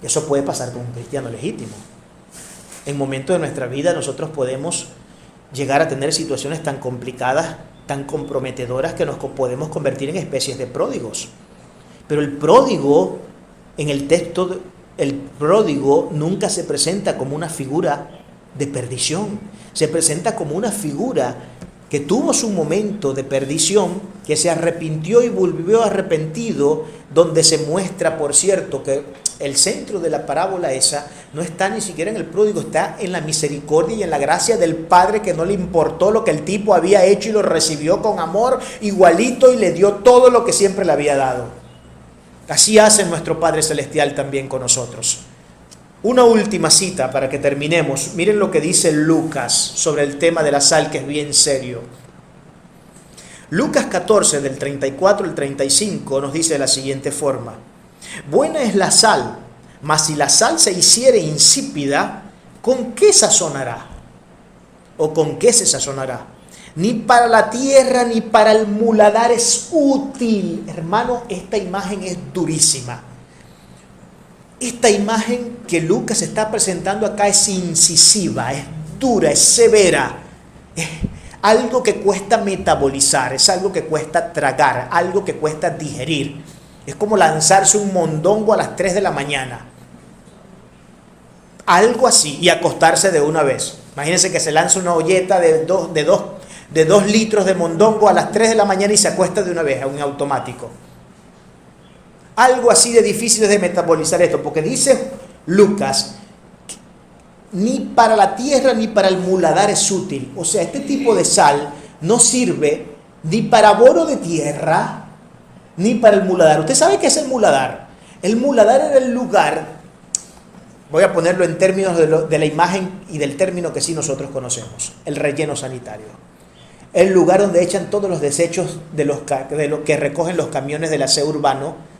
Eso puede pasar con un cristiano legítimo. En momentos de nuestra vida nosotros podemos llegar a tener situaciones tan complicadas, tan comprometedoras, que nos podemos convertir en especies de pródigos. Pero el pródigo, en el texto, el pródigo nunca se presenta como una figura de perdición. Se presenta como una figura que tuvo su momento de perdición, que se arrepintió y volvió arrepentido, donde se muestra, por cierto, que el centro de la parábola esa no está ni siquiera en el pródigo, está en la misericordia y en la gracia del Padre, que no le importó lo que el tipo había hecho y lo recibió con amor igualito y le dio todo lo que siempre le había dado. Así hace nuestro Padre Celestial también con nosotros. Una última cita para que terminemos. Miren lo que dice Lucas sobre el tema de la sal, que es bien serio. Lucas 14, del 34 al 35, nos dice de la siguiente forma: buena es la sal, mas si la sal se hiciere insípida, ¿con qué sazonará? ¿O con qué se sazonará? Ni para la tierra ni para el muladar es útil. Hermano, esta imagen es durísima. Esta imagen que Lucas está presentando acá es incisiva, es dura, es severa. Es algo que cuesta metabolizar, es algo que cuesta tragar, algo que cuesta digerir. Es como lanzarse un mondongo a las 3 de la mañana. Algo así, y acostarse de una vez. Imagínense que se lanza una olleta de 2 litros de mondongo a las 3 de la mañana y se acuesta de una vez a un automático. Algo así de difícil de metabolizar esto, porque dice Lucas, ni para la tierra ni para el muladar es útil. O sea, este tipo de sal no sirve ni para abono de tierra, ni para el muladar. ¿Usted sabe qué es el muladar? El muladar era el lugar, voy a ponerlo en términos de la imagen y del término que sí nosotros conocemos, el relleno sanitario. El lugar donde echan todos los desechos de lo que recogen los camiones del aseo urbano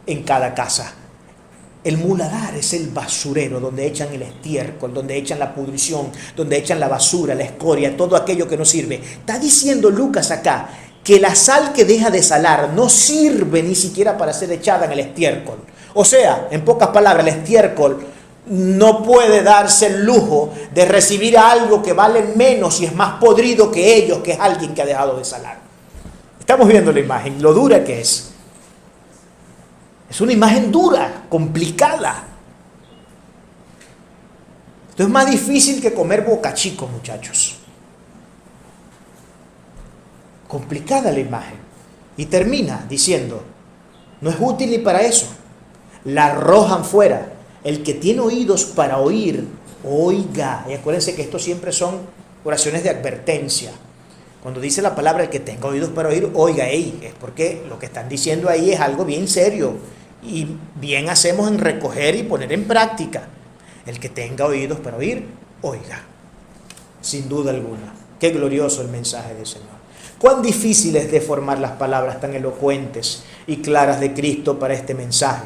en cada casa. El muladar es el basurero donde echan el estiércol, donde echan la pudrición, donde echan la basura, la escoria, todo aquello que no sirve. Está diciendo Lucas acá que la sal que deja de salar no sirve ni siquiera para ser echada en el estiércol. O sea, en pocas palabras, el estiércol no puede darse el lujo de recibir algo que vale menos y es más podrido que ellos, que es alguien que ha dejado de salar. Estamos viendo la imagen, lo dura que es. Es una imagen dura, complicada. Esto es más difícil que comer bocachico, muchachos. Complicada la imagen. Y termina diciendo, no es útil ni para eso. La arrojan fuera. El que tiene oídos para oír, oiga. Y acuérdense que esto siempre son oraciones de advertencia. Cuando dice la palabra el que tenga oídos para oír, oiga, es porque lo que están diciendo ahí es algo bien serio. Y bien hacemos en recoger y poner en práctica. El que tenga oídos para oír, oiga. Sin duda alguna. Qué glorioso el mensaje del Señor. Cuán difícil es deformar las palabras tan elocuentes y claras de Cristo para este mensaje.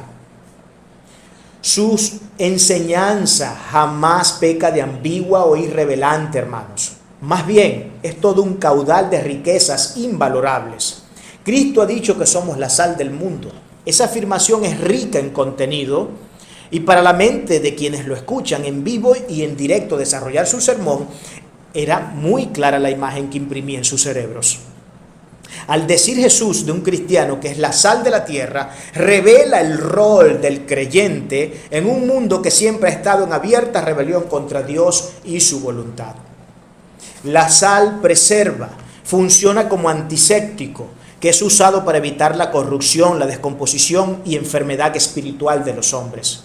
Su enseñanza jamás peca de ambigua o irrevelante, hermanos. Más bien, es todo un caudal de riquezas invalorables. Cristo ha dicho que somos la sal del mundo. Esa afirmación es rica en contenido y para la mente de quienes lo escuchan en vivo y en directo desarrollar su sermón, era muy clara la imagen que imprimía en sus cerebros. Al decir Jesús de un cristiano que es la sal de la tierra, revela el rol del creyente en un mundo que siempre ha estado en abierta rebelión contra Dios y su voluntad. La sal preserva, funciona como antiséptico, que es usado para evitar la corrupción, la descomposición y enfermedad espiritual de los hombres.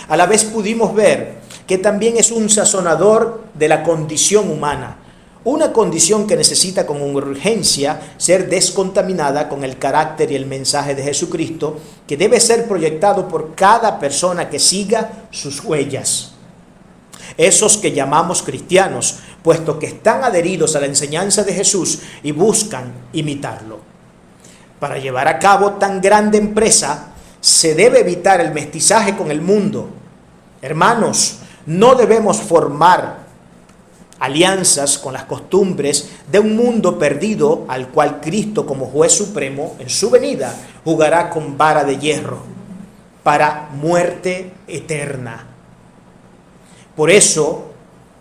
A la vez pudimos ver que también es un sazonador de la condición humana, una condición que necesita con urgencia ser descontaminada con el carácter y el mensaje de Jesucristo, que debe ser proyectado por cada persona que siga sus huellas. Esos que llamamos cristianos, puesto que están adheridos a la enseñanza de Jesús y buscan imitarlo. Para llevar a cabo tan grande empresa, se debe evitar el mestizaje con el mundo. Hermanos, no debemos formar alianzas con las costumbres de un mundo perdido al cual Cristo, como juez supremo, en su venida, jugará con vara de hierro para muerte eterna. Por eso,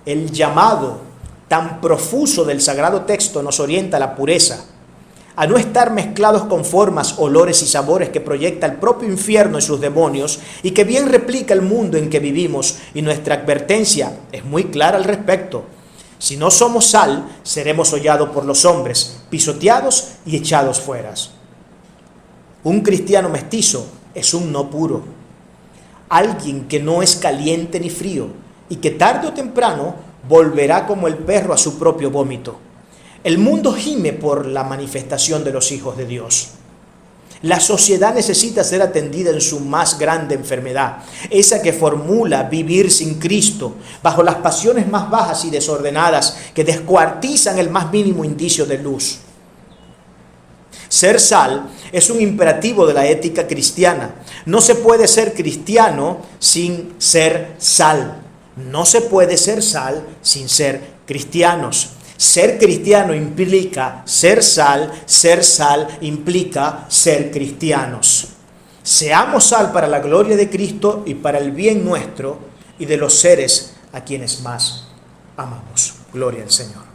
el llamado tan profuso del sagrado texto nos orienta a la pureza, a no estar mezclados con formas, olores y sabores que proyecta el propio infierno y sus demonios y que bien replica el mundo en que vivimos, y nuestra advertencia es muy clara al respecto. Si no somos sal, seremos hollados por los hombres, pisoteados y echados fuera. Un cristiano mestizo es un no puro, alguien que no es caliente ni frío y que tarde o temprano volverá como el perro a su propio vómito. El mundo gime por la manifestación de los hijos de Dios. La sociedad necesita ser atendida en su más grande enfermedad, esa que formula vivir sin Cristo, bajo las pasiones más bajas y desordenadas que descuartizan el más mínimo indicio de luz. Ser sal es un imperativo de la ética cristiana. No se puede ser cristiano sin ser sal. No se puede ser sal sin ser cristianos. Ser cristiano implica ser sal implica ser cristianos. Seamos sal para la gloria de Cristo y para el bien nuestro y de los seres a quienes más amamos. Gloria al Señor.